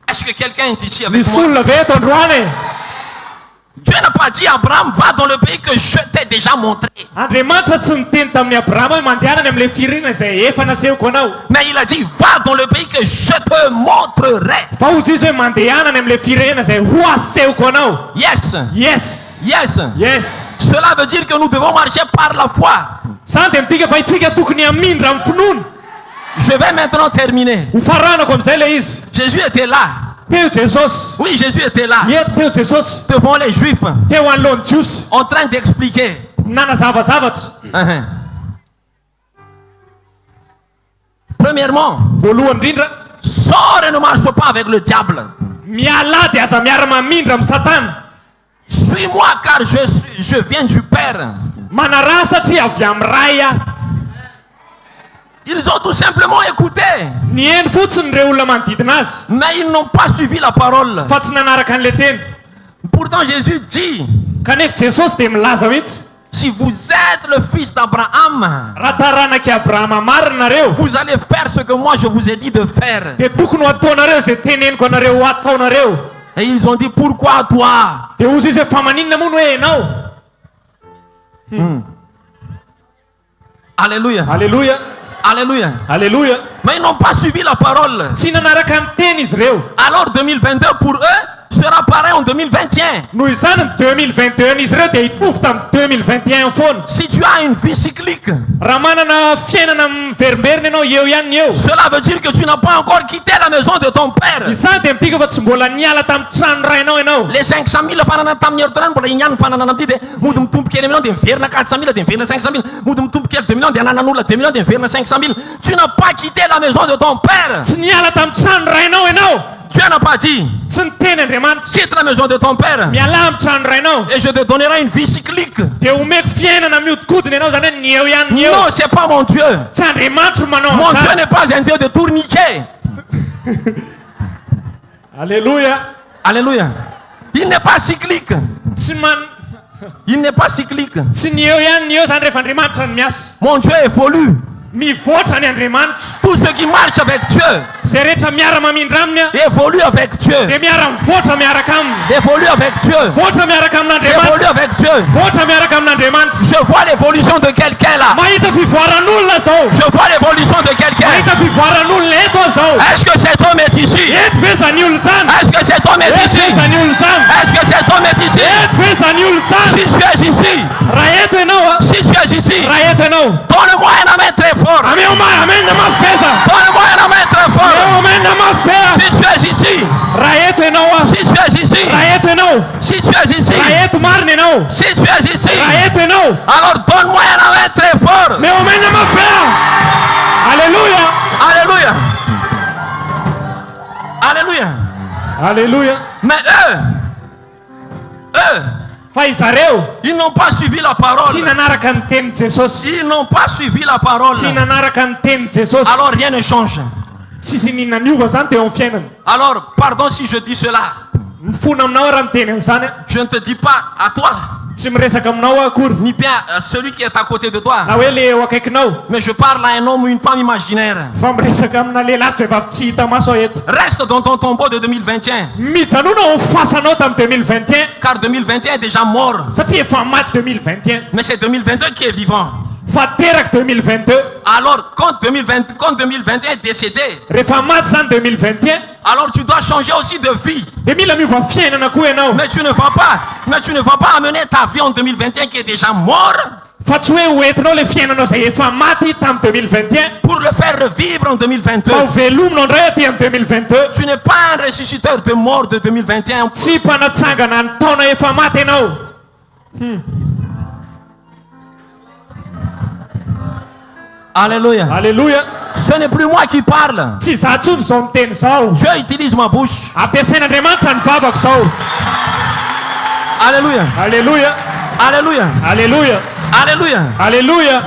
Est-ce que quelqu'un est ici avec Misy moi? olona ve eto androany e. Dieu n'a pas dit à Abraham, va dans le pays que je t'ai déjà montré. Andriamanitra tsy niteny tamin'ny Abrahama hoe mandehanany amin'ilay firenena izay efa nasehoko anao. Mais il a dit, va dans le pays que je te montrerai. Fa ozy izy hoe mandehanany amin'ilay firenena izay ho asehoko anao. Yes. Yes. Yes. Yes. Cela veut dire que nous devons marcher par la foi. Zany dia midika fa itsika tokony hamindra amin'ny finoana. Je vais maintenant terminer. Ho faranako amin'izay ilay izy. Jésus était là. Teo Jesosy. Oui, Jésus était là. Teo Jesosy. Devant les Juifs. Teo anoloan'ny Jiosy. En train d'expliquer. Nanazavazavatra. Premièrement, Voalohany indrindra. sors et ne marche pas avec le diable. Miala dia aza miara-mamindra amin'ny Satana. Suis-moi car je viens du Père. Manaraha satria avy amin'ny ray aho. Ils ont tout simplement écouté. Nieny fotsiny ireo olona manodidina azy. Mais ils n'ont pas suivi la parole. Fa tsy nanaraka an'ilay teny. Pourtant Jésus dit, Kanefa Jesosy dia milaza mihitsy. si vous êtes le fils d'Abraham, Raha taranaky Abrahama marina nareo. vous allez faire ce que moi je vous ai dit de faire. Dia tokony ho ataonareo izay teneniko anareo ho ataonareo. Et ils ont dit, pourquoi toi? Dia ozy izy hoe fa maninona moa no hoe ianao? Alléluia. Alléluia. Alléluia. Alléluia. Mais ils n'ont pas suivi la parole. Tsy nanaraka ny teny izy ireo. Alors 2022 pour eux sera pareil en 2021. Noho izany ny 2021 izy ireo dia hitovy tamin'ny 2021 foana. Si tu as une vie cyclique, raha manana fiainana miverimberina ianao eo ihany ny eo. cela veut dire que tu n'as pas encore quitté la maison de ton père. Izany dia mitika fa tsy mbola niala tamin'ny trano rainao ianao. Les 500 000 fanana tamin'ny heritrano mbola inyany fananana amity dia mody mitombo kely million dia miverina 400 000 dia miverina 500 000. Mody mitombo kely 2 millions dia ananan'olona 2 millions dia miverina 500 000. Tu n'as pas quitté la maison de ton père. Tsy niala tamin'ny trano rainao ianao. Dieu n'a pas dit Tsy ny teny Andriamanitra. quitte la maison de ton père Miala amin'ny trano rainao. et je te donnerai une vie cyclique. Dia omeko fiainana mihodinkodina ianao zany hoe ny eo ihany ny eo. Non, c'est pas mon Dieu. Tsy Andriamanitra manao Mon Dieu an'izany. n'est pas un Dieu de tourniquet. Alléluia. Alléluia. Il n'est pas cyclique. Tsy Il n'est pas cyclique. tsy ny eo ihany ny eo zany rehefa Andriamanitra ny miasa. Mon Dieu évolue. Mivoatra ny Andriamanitra. Tous ceux qui marchent avec Dieu Zay rehetra miara mamindra aminy a évoluent avec Dieu. dia miara mivoatra miaraka aminy. Évoluent avec Dieu. Voatra miaraka amin'Andriamanitra. Évoluent avec Dieu. Voatra miaraka amin'Andriamanitra. Je vois l'évolution de quelqu'un là. Mahita fivoaran'olona zao. Je vois l'évolution de quelqu'un. Mahita fivoaran'olona eto zao. Est-ce que cet homme est ici? Eto ve zany olo zany? Est-ce que cet homme est Eto ici? ve zany olo zany? Est-ce que cet homme est ici? Eto ve zany olo Si zany? tu es ici, Raha eto ianao a. si tu es ici, Raha eto ianao. donne-moi un amen très fort. Ameo amenda mafipeza. Donne-moi un amen très fort. Ameo amenda mafipea. Si tu es ici, Raha eto ianao a. si tu es ici, Raha eto ianao. si tu es ici, Raha eto marina ianao. si tu es ici, Raha eto ianao. alors donne-moi un amen très fort. Ameo amenda mafipea. Alléluia. Alléluia. Alléluia. Alléluia. Mais eux, Fa izareo ils n'ont pas suivi la tsy parole. nanaraka ny tenin Jesosy. Ils n'ont pas suivi la parole. Tsy nanaraka ny tenin Jesosy. Alors rien ne change. Tsisy ninona niova zany teo amin'ny fiainana. Alors, pardon si je dis cela. Mifona aminao raha miteny an'izany a. Je ne te dis pas à toi, Tsy miresaka aminao akory. ni bien à celui qui est à côté de toi. Na hoe le eo akaikinao. Mais je parle à un homme ou une femme imaginaire. Fa miresaka amina lehilahy sy vehivavy tsy hita maso eto. Reste dans ton tombeau de 2021. Mijanona ao fasanao tamin'ny 2021 Car 2021 est déjà mort. satria efa maty 2021. Mais c'est 2022 qui est vivant. Fa teraka 2022. Alors, quand 2021 est décédé, Rehefa maty zany 2021 alors tu dois changer aussi de vie. dia mila miova fiainana koa ianao. Mais tu ne vas pas amener ta vie en 2021 qui est déjà mort Fa tsy hoe hoentinao le fiainanao zay efa maty tamin'ny 2021 pour le faire revivre en 2022. fa ho velominao indray aty amin'ny 2022. Tu n'es pas un ressusciteur de mort de 2021. Tsy mpanatsangana ny taona efa maty ianao. Alléluia. Alléluia. Ce n'est plus moi qui parle. Tsy za tsony zao miteny zao. Dieu utilise ma bouche. Ampiasain'Andriamanitra ny vavako zao. Alléluia. Alléluia. Alléluia. Alléluia. Alléluia. Alléluia.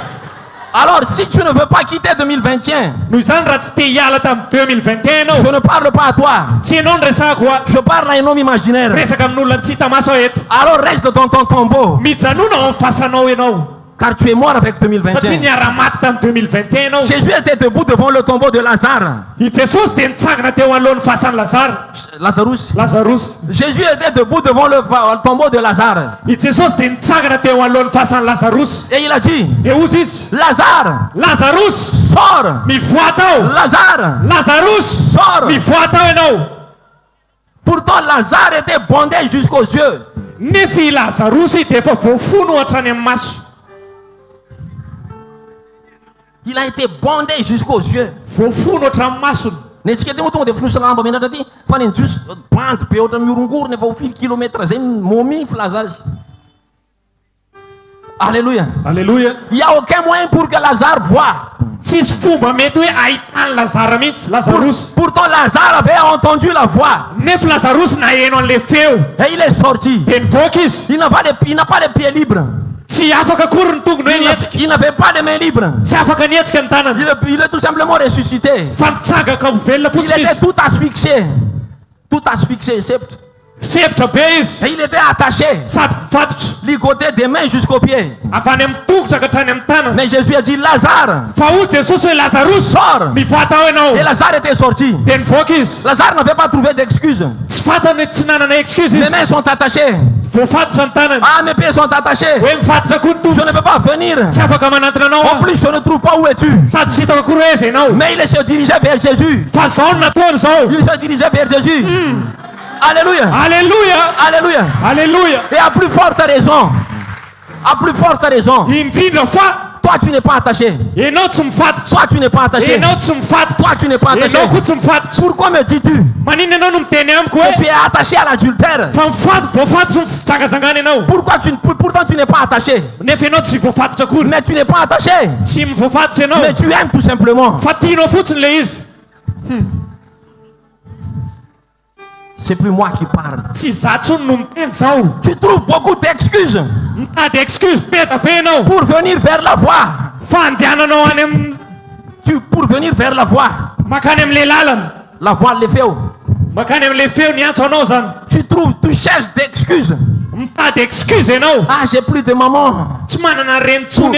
Alors, si tu ne veux pas quitter 2021, Noho izany raha tsy te hiala tamin'ny 2021 ianao. je ne parle pas à toi. Tsy ianao ny resako a. Je parle à un homme imaginaire. Resaka amin'olona tsy hita maso eto. Alors reste dans ton tombeau. Mijanona ao amin'ny fasanao ianao. Car tu es mort avec Satria 2021. niara-maty tamin'ny 2021 ianao. Jésus était debout devant le tombeau de Lazare. I Jesosy dia nitsangana teo alohan'ny fasan'ny Lazara. Lazarus. Jésus était debout devant le tombeau de Lazare. I Jesosy dia nitsangana teo alohan'ny fasan'ny Lazarus. Et il a dit, Dia ozy izy, Lazare, Lazarus, sors. mivoata ao. Lazare, Lazarus, sors. mivoata ao ianao. Pourtant, Lazare était bondé jusqu'aux yeux. Nefa i Lazarusy dia efa voafono hatrany amin'ny maso. Il a été bondé jusqu'aux yeux. Voafono hatramin'ny masony. Netsika tonga tonga dia finosy lamba menatra ty fa ny njus banty be ohatran'ny miorongorona efa ho firy kilometra zay momify laza azy. Alléluia. Alléluia. Il n'y a aucun moyen pour que Lazare voie. Tsisy fomba mety hoe ahitany Lazara mihitsy. Lazarus. Pourtant Lazare avait entendu la voix Nefa Lazarus naheno an'le feo. et il est sorti. Dia nivoaka izy. Il n'a pas les pieds libres. Tsy afaka akory ny tongony hoe nietsika. Il n'avait pas les mains libres. Tsy afaka nietsika ny tanany. Il est tout simplement ressuscité. Fa nitsangaka ho velona Il fotsiny était izy. tout asphyxié. Tout asphyxié. Septra be Et izy il était attaché, sady mifatotra ligoté des mains jusqu'aux pieds. avy any amin'ny tongotra ka hatrany amin'ny tanana Mais Jésus a dit, Lazare, fa hoy Jesosy hoe Lazarosy sors. mivata ao ianao Et Lazare était sorti. dia nivoaka izy Lazare n'avait pas trouvé d'excuses. tsy fantany hoe tsy nanana excuse Mes izy mains sont attachées. voafatotra ny tanany Ah, mes pieds sont attachés. hoe mifatotra koa ny Je tongotra ne peux pas venir. tsy afaka manantona anao En plus, je ne trouve pas où es-tu. sady tsy hitako akory hoe aiza ianao Mais il se dirigeait vers Jésus. fa zao no nataony zao Il se dirigeait vers Jésus. Alléluia. alleluia Alléluia. alleluia Et à plus forte raison. À plus forte raison. indrindra fa Toi, tu n'es pas attaché. ianao tsy mifatotra Toi, tu n'es pas attaché. ianao tsy mifatotra Toi, tu n'es pas attaché. ianao koa tsy mifatotra Pourquoi me dis-tu manino ianao no miteny amiko que hoe tu es attaché à l'adultère? fa voafatotra ny fijangajangana ianao Pourtant, tu n'es pas attaché. nefa ianao tsy voafatotra akory Mais tu n'es pas attaché. tsy mivoafatotra ianao Mais tu aimes tout simplement. fa tianao fotsiny le izy C'est plus moi qui parle. tsy za tsony no miteny zao Tu trouves beaucoup d'excuses mitady excuse beta be ianao pour venir vers la voie. fa andehananao any amin'ny Pour venir vers la voie. makany amin'le lalana La voie, le feu. makany amin'le feo ny antso anao zany Tu cherches d'excuses. mitady excuse ianao Ah, j'ai plus de maman tsy manana renitsony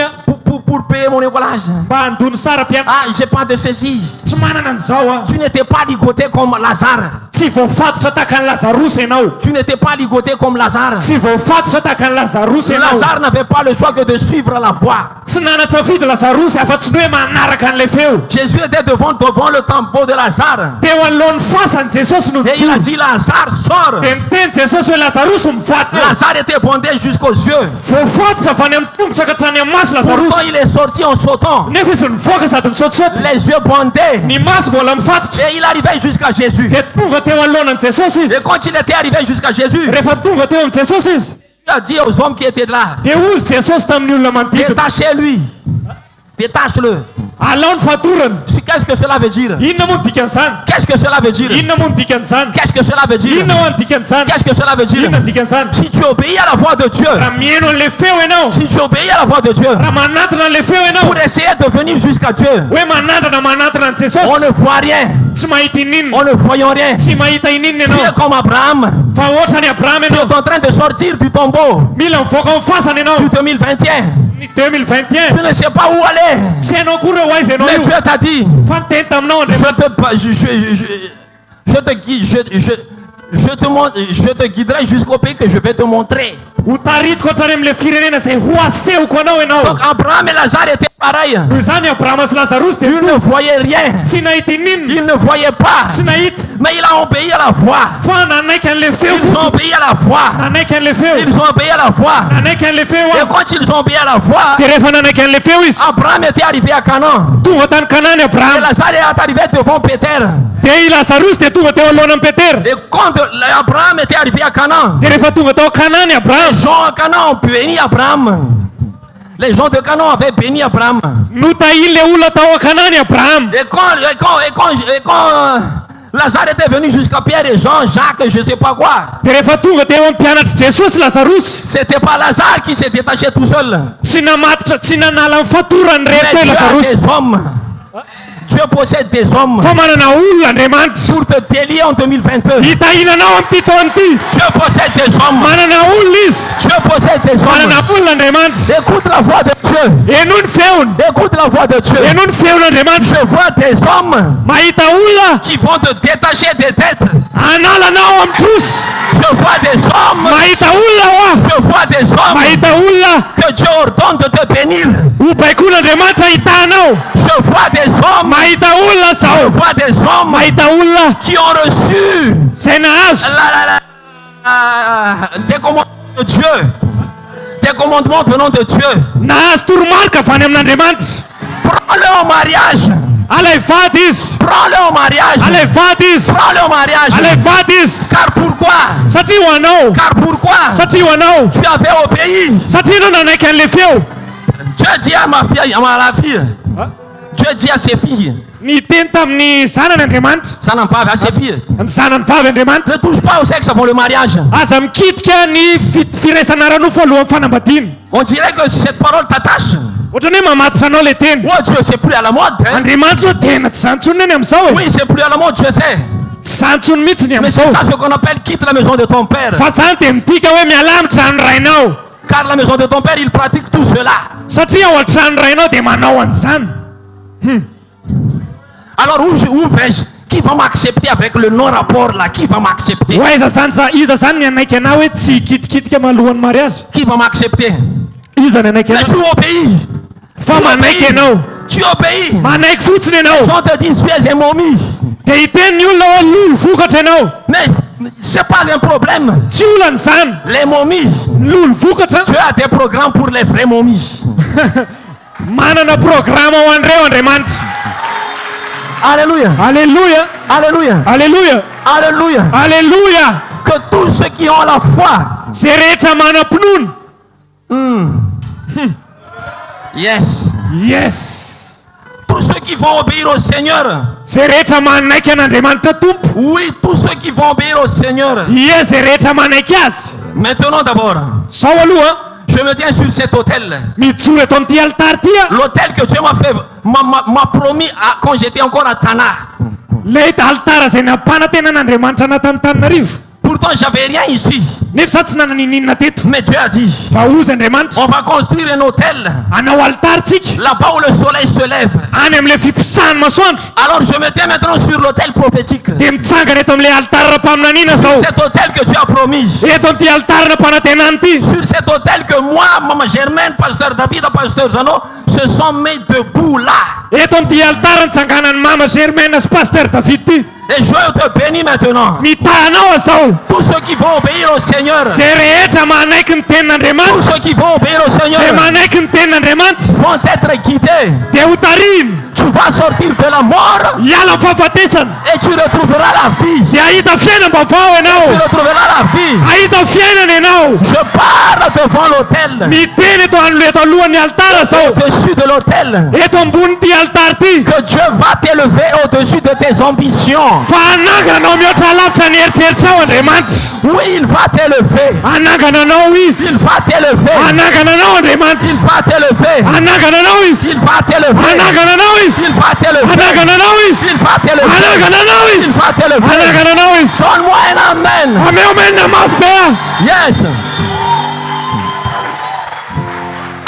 pour payer mon écolage. mba handony sara mpianatra Ah, j'ai pas de ceci. tsy manana an'izao a Tu n'étais pas ligoté comme Lazare. tsy voafatotra tahaka ny lazarosy ianao Tu n'étais pas ligoté comme Lazare. tsy voafatotra tahaka ny lazarosy ianao Lazare n'avait pas le choix que de suivre la voie. tsy nanatsafidy lazarosy afa-tsy ny hoe manaraka an'le feo Jésus était devant le tombeau de Lazare. teo anolohan'ny fasany jesosy no Et il a mijoro dit, Lazare, sors. dia miteny jesosy hoe lazarosy mifaty Lazare était bondé jusqu'aux yeux. voafatotra avy any amin'ny tongotra ka hatrany amin'ny maso Pourtant, lazarosy il est sorti en sautant. nefa izy nivoaka sady misaotisaoty Les yeux bondés. ny maso mbola mifatotra Et il arrivait jusqu'à Jésus. dia tonga teo anolohanany jesosy izy Et quand il était arrivé jusqu'à Jésus, rehefa tonga teo amin'ny jesosy izy il a dit aux hommes qui étaient là, dia ozy jesosy tamin'ny olona manodidina détachez-lui. Détache-le. alao ny fatorany Qu'est-ce que cela veut dire? inona moa ny dikan'izany Qu'est-ce que cela veut dire? inona moa ny dikan'izany Qu'est-ce que cela veut dire? inona ho any dikan'izany Qu'est-ce que cela veut dire? inona ny dikan'izany Si tu obéis à la voix de Dieu, raha mihaino an'le feo ianao si tu obéis à la voix de Dieu, raha manatona an'le feo ianao pour essayer de venir jusqu'à Dieu, hoe manatona ny on jesosy ne voit rien. tsy mahita ininona On ne voyons rien. tsy mahita ininona Tu es ianao comme Abraham. fa ohatra ny abrahama Tu ianao es en train de sortir du tombeau mila mivoaka amin'ny fasana ianao du 2021. ny 2021 Tu ne sais pas où aller. tsy hainao kory hoe ho aiza ianao Mais io Dieu t'a dit, fa niteny taminao andre je te guiderai jusqu'au pays que je vais te montrer. ho taritiko hatrany amin'le firenena izay ho asehoko anao ianao Donc Abraham et Lazare étaient pareils. noho izany abrahama sy lazarosy dia Ils ne voyaient rien. tsy nahita ininona Ils ne voyaient pas. tsy nahita Mais il a obéi à la voix. fa nanaiky an'le feo Ils ont fotsiny obéi à la voix. nanaiky an'le feo Ils ont obéi à la voix. nanaiky an'le feo Et a quand ils ont obéi à la voix, dia rehefa nanaiky an'le feo izy Abraham était arrivé à Canaan. tonga tany kanany Et abrahama Lazare est arrivé devant Péter. dia i lazarosy dia tonga teo alohanan'i petera Et quand Abraham était arrivé à Canaan, dia rehefa tonga tao kanany les abrahama gens à Canaan ont béni Abraham. Les gens de Canaan avaient béni Abraham. notahiny le olona tao akanany abrahama Et quand Lazare était venu jusqu'à Pierre et Jean, Jacques, je ne sais pas quoi, dia rehefa tonga teo amin'ny mpianatra jesosy lazarosy c'était pas Lazare qui s'est détaché tout seul. tsy namatitra tsy nanala ny fatorany Mais rehetra Dieu a lazarosy des hommes. Dieu possède des hommes fa manana olona andriamanitra pour te délier en 2022. hitahinanao amin'ity taona ity Dieu possède des hommes. manana olona izy Dieu possède des manana hommes. olona andriamanitra Écoute la voix de Dieu. eno ny feony Écoute la voix de Dieu. eno ny feon'andriamanitra Je vois des hommes mahita olona qui vont te détacher des têtes. analanao amin'ny trosy Je vois des hommes. mahita olona oa Je vois des hommes mahita olona que Dieu ordonne de te bénir. ho baikon'andriamanitra hitanao Je vois des hommes. mahita olona Je zao vois des hommes mahita olona qui ont reçu zay nahazo des commandements de Dieu. Des commandements venant de Dieu. nahazo toromarika avy any amin'andriamanitra Prends-le au mariage. alay vady izy Prends-le au mariage. alay vady izy Prends-le au mariage. alay vady izy Car pourquoi? satria ho anao Car pourquoi? satria ho anao Tu avais obéi. satria anao nanaiky an'le feo Dieu dit à ma fille, à la fille. Dieu dit à ses filles. ny teny tamin'ny zanan'andriamanitra Ça n'en parle à ses filles. ny zanany vavy andriamanitra Ne touche pas au sexe avant le mariage. aza mikitika ny firaisana ranofo alohan'ny fanambadiana On dirait que cette parole t'attache. ohatra ny hoe mamatitra anao le teny Oh Dieu, c'est plus à la mode. Hein? andriamanitra zao tena tsy zany tsony eny amin'izao e Oui, c'est plus à la mode, je sais. Santsony mihitsy ny Mais c'est am'izao ça ce qu'on appelle quitte la maison de ton père. fa zany de midika hoe miala amin'ny trano rainao Car la maison de ton père, il pratique tout cela. satria ao an-trano rainao dia manao an'izany Alors où vais-je? Qui va m'accepter avec le non-rapport là? Qui va m'accepter? ho aiza zany iza zany ny anaiky anao hoe tsy kitikitika malohany mariazy Qui va m'accepter? iza ny anaiky Mais tu anao obéis. fa manaiky ianao Tu obéis. manaiky fotsiny Les ianao gens te disent tu es un momie. dia hiteny ny olona hoe lolo vokatra ianao Mais c'est pas un problème. tsy olany zany Les momies. lolo vokatra Dieu a des programmes pour les vraies momies. manana programa ho andreo andriamanitra Alléluia. alleluia Alléluia. alleluia Alléluia. alleluia Que tous ceux qui ont la foi. zay rehetra manam-pinoana Yes. yes Tous ceux qui vont obéir au Seigneur. zay rehetra manaiky an'andriamanitra tompo Oui, tous ceux qui vont obéir au Seigneur. ie zay rehetra manaiky azy Maintenant d'abord, sao aloha je me tiens sur cet hôtel. mijoro eto amin'ity altary ty a L'hôtel que Dieu m'a promis quand j'étais encore à Tana. le altara zay nampanantena an'andriamanitra anatan'Antananarivo Pourtant, j'avais rien ici. nefa sa tsy nananinina teto Mais Dieu a dit, fa ozy andriamanitra on va construire un hôtel anao altaritsika là-bas où le soleil se lève. any am'le fipisahany masoandro Alors je me tiens maintenant sur l'hôtel prophétique. dia mitsangana eto am'le altarra-paminaniana zao Cet hôtel que Dieu a promis. eto am'ty altarana-panantenany ty Sur cet hôtel que moi, Maman Germaine, Pasteur David, Pasteur Jeannot, se sont mis debout là. eto am'ty altara nitsanganany mama germaine sy paster david ty Et je te bénis maintenant. mitanao azao Tous ceux qui vont obéir au Seigneur. zay rehetra manaiky ny Tous tenin'andriamanitra ceux qui vont obéir au Seigneur zay manaiky ny tenin'andriamanitra vont être guidés. dia ho tariny Tu vas sortir de la mort hiala fahafatesana et tu retrouveras la vie. dia ahita fiainam-bavao Tu ianao retrouveras la vie. ahita fiainana ianao Je parle devant l'hôtel. miteny eto eto alohan'ny altara zao Au-dessus de l'hôtel. eto ambony ty altara ty Que Dieu va t'élever au-dessus de tes ambitions. fa anangana anao mihoatra lavitra ny eritreritrao andriamanitra Oui, il va t'élever. anangana anao Il izy va t'élever. anangana anao andriamanitra Il va t'élever. anangana anao izy Il va t'élever. anangana anao izy Il va t'élever. anangana anao izy Il va t'élever. anangana anao Il izy va t'élever. anangana anao izy Donne-moi un amen. ameomenina mafy be a Yes.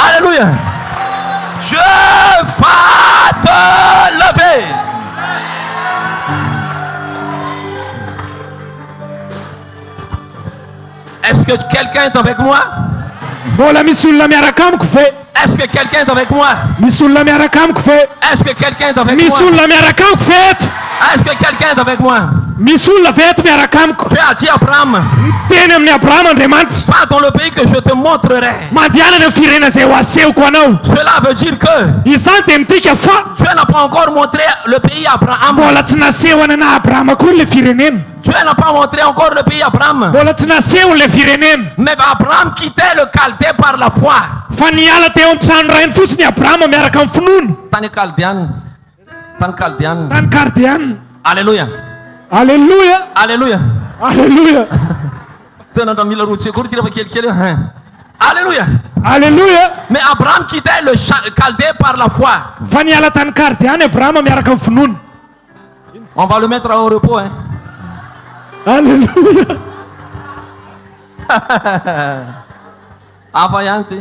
Alléluia. Dieu va te lever. Est-ce que quelqu'un est avec moi? mbola misy olona miaraka amiko fe Est-ce que quelqu'un est avec moi? misy olona miaraka amiko fe Est-ce que quelqu'un est avec misy moi? olona miaraka amiko fe eto Est-ce que quelqu'un est avec moi? misy olona fe eto miaraka amiko Dieu a dit à Abraham, teny amin'ny abrahama andriamanitra va dans le pays que je te montrerai. mandehanany amin'ny firena zay ho asehoko anao Cela veut dire que izany de midika fa Dieu n'a pas encore montré le pays à Abraham. mbola tsy nasehoana na abrahama kory le firenena Dieu n'a pas montré encore le pays à Abraham. mbola tsy nasehony le firenena Mais Abraham quittait le Chaldée par la foi. fa niala teo amin'ny trano rainy fotsiny abrahama miaraka amin'ny finoana Tany Chaldean. Tany Chaldean. tany kardiana Alléluia. alleluia Alléluia. alleluia Tenant mille routes, c'est court, il va quelqu'un. Alléluia. alleluia Mais Abraham quittait le Chaldée par la foi. fa niala tany kardiana abrahama miaraka amin'ny finoana On va le mettre au repos. Hein. alleluia Avaiante.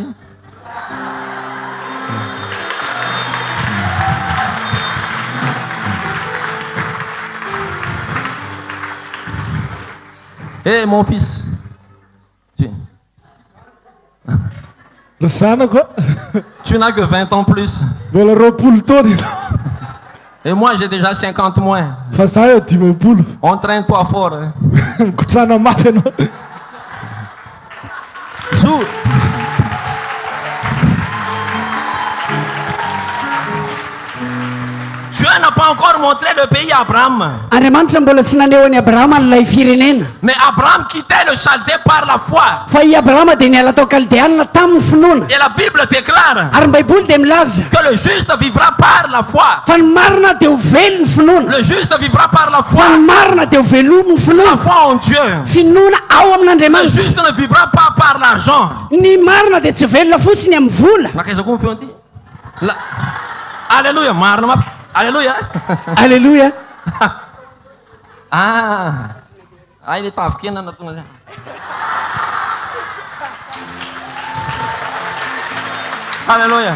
Hé mon fils. Tiens. ry zanako Tu n'as que 20 ans plus. mbola roapolo taona ianao Et moi j'ai déjà 50 moins. fa za eo dimapolo Entraîne-toi fort. Hein. mikotrana mafy ianao Joue. Dieu n'a pas encore montré le pays à Abraham. andriamanitra mbola tsy nanehoany abrahama n'ilay firenena Mais Abraham quittait le Chaldée par la foi. fa i abrahama dia niala tao kaldeana tamin'ny finoana Et la Bible déclare ary ny baiboly dia milaza que le juste vivra par la foi. fa ny marina dia ho velo ny finoana Le juste vivra par la fa foi. ny marina dia ho velomo ny La finoana foi en Dieu. finoana ao Le amin'andriamanitra juste ne vivra pas par l'argent. ny marina dia tsy velona fotsiny amin'ny vola Alléluia. Alléluia. alleluia Il est africain dans notre... Alléluia.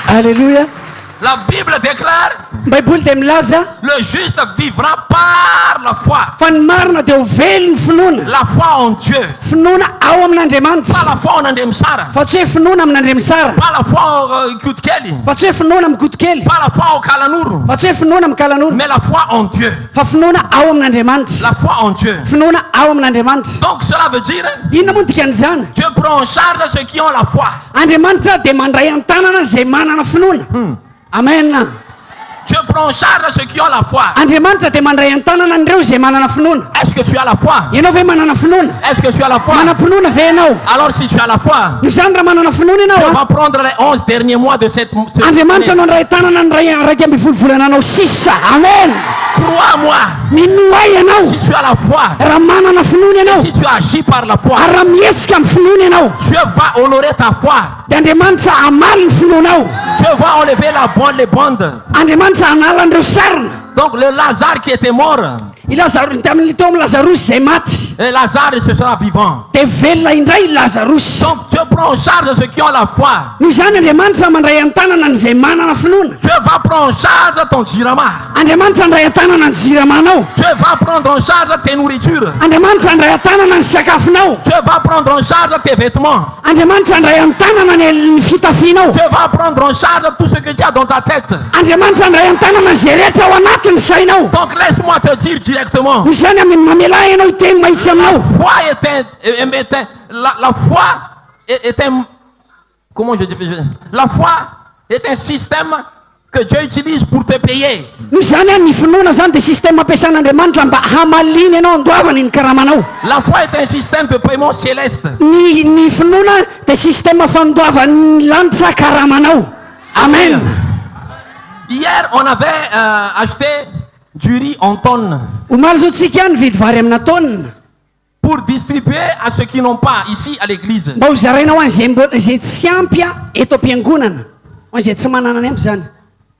Alleluia. La Bible déclare, baiboly dia milaza le juste vivra par la foi. fa ny marina dia ho velo ny finoana. La foi en Dieu. Finoana ao amin'Andriamanitra. Pas la foi en Andemsara. Fa tsy hoe finoana amin'Andriamasara. Pas la foi en Kutkeli. Fa tsy hoe finoana amin'ny gotikely. Pas la foi au Kalanuru. Fa tsy hoe finoana amin'ny kalan'olo. Mais la foi en Dieu. Fa finoana ao amin'Andriamanitra. La foi en Dieu. Finoana ao amin'Andriamanitra. Donc cela veut dire, Inona moa ny dikan'izany? Dieu prend en charge ceux qui ont la foi. Andriamanitra dia mandray an-tanana izay manana finoana. Amen. Dieu prend en charge ceux qui ont la foi. Andriamanitra dia mandray an-tanana an'ireo izay manana finoana. Est-ce que tu as la foi? Ianao ve manana finoana? Est-ce que tu as la foi? Manam-pinoana ve ianao? Alors si tu as la foi, No zany raha manana finoana tu ianao vas prendre les 11 derniers mois de cette Andriamanitra année. no andray tanana ny raiky amby folo volana anao sisa. Amen. Crois-moi, Minoay ianao si tu as la foi, raha manana finoana ianao si tu agis par la foi, ary raha mihetsika amin'ny finoana ianao Dieu va honorer ta foi. dia Andriamanitra hamaly ny finoanao. Dieu va enlever les bondes. Andriamanitra hanala an'ireo sarina. Donc le Lazare qui était mort, I Lazarus teo amin'ny Lazarus izay maty et Lazare ce sera vivant. dia velona indray Lazarus. Donc Dieu prend en charge ceux qui ont la foi. Noho izany Andriamanitra mandray an-tanana n'izay manana finoana. Dieu va prendre en charge ton jirama. Andriamanitra handray an-tanana ny jiramanao. Dieu va prendre en charge tes nourritures. Andriamanitra handray an-tanana ny sakafonao. Dieu va prendre en charge tes vêtements. Andriamanitra handray an-tanana ny fitafianao. Dieu va prendre en charge tout ce que tu as dans ta tête. Andriamanitra handray an-tanana izay rehetra ao anatiny sainao. Donc laisse-moi te dire directement. Noho izany mamela ianao iteny mahitsy aminao. La foi est un... Comment je dis? La foi est un système que Dieu utilise pour te payer. Noho izany ny finoana zany dia système ampiasan'Andriamanitra mba hamaliny ianao andoavany ny karamanao. La foi est un système de paiement céleste. Ny finoana dia système fandoavany lanitra karamanao. Amen. Hier, on avait acheté du riz en tonnes Omaly zao tsika nividy vary amina taonina pour distribuer à ceux qui n'ont pas ici à l'église. mba ho zaraina ho an'izay tsy ampy eto am-piangonana, ho an'izay tsy manana ny ampy zany.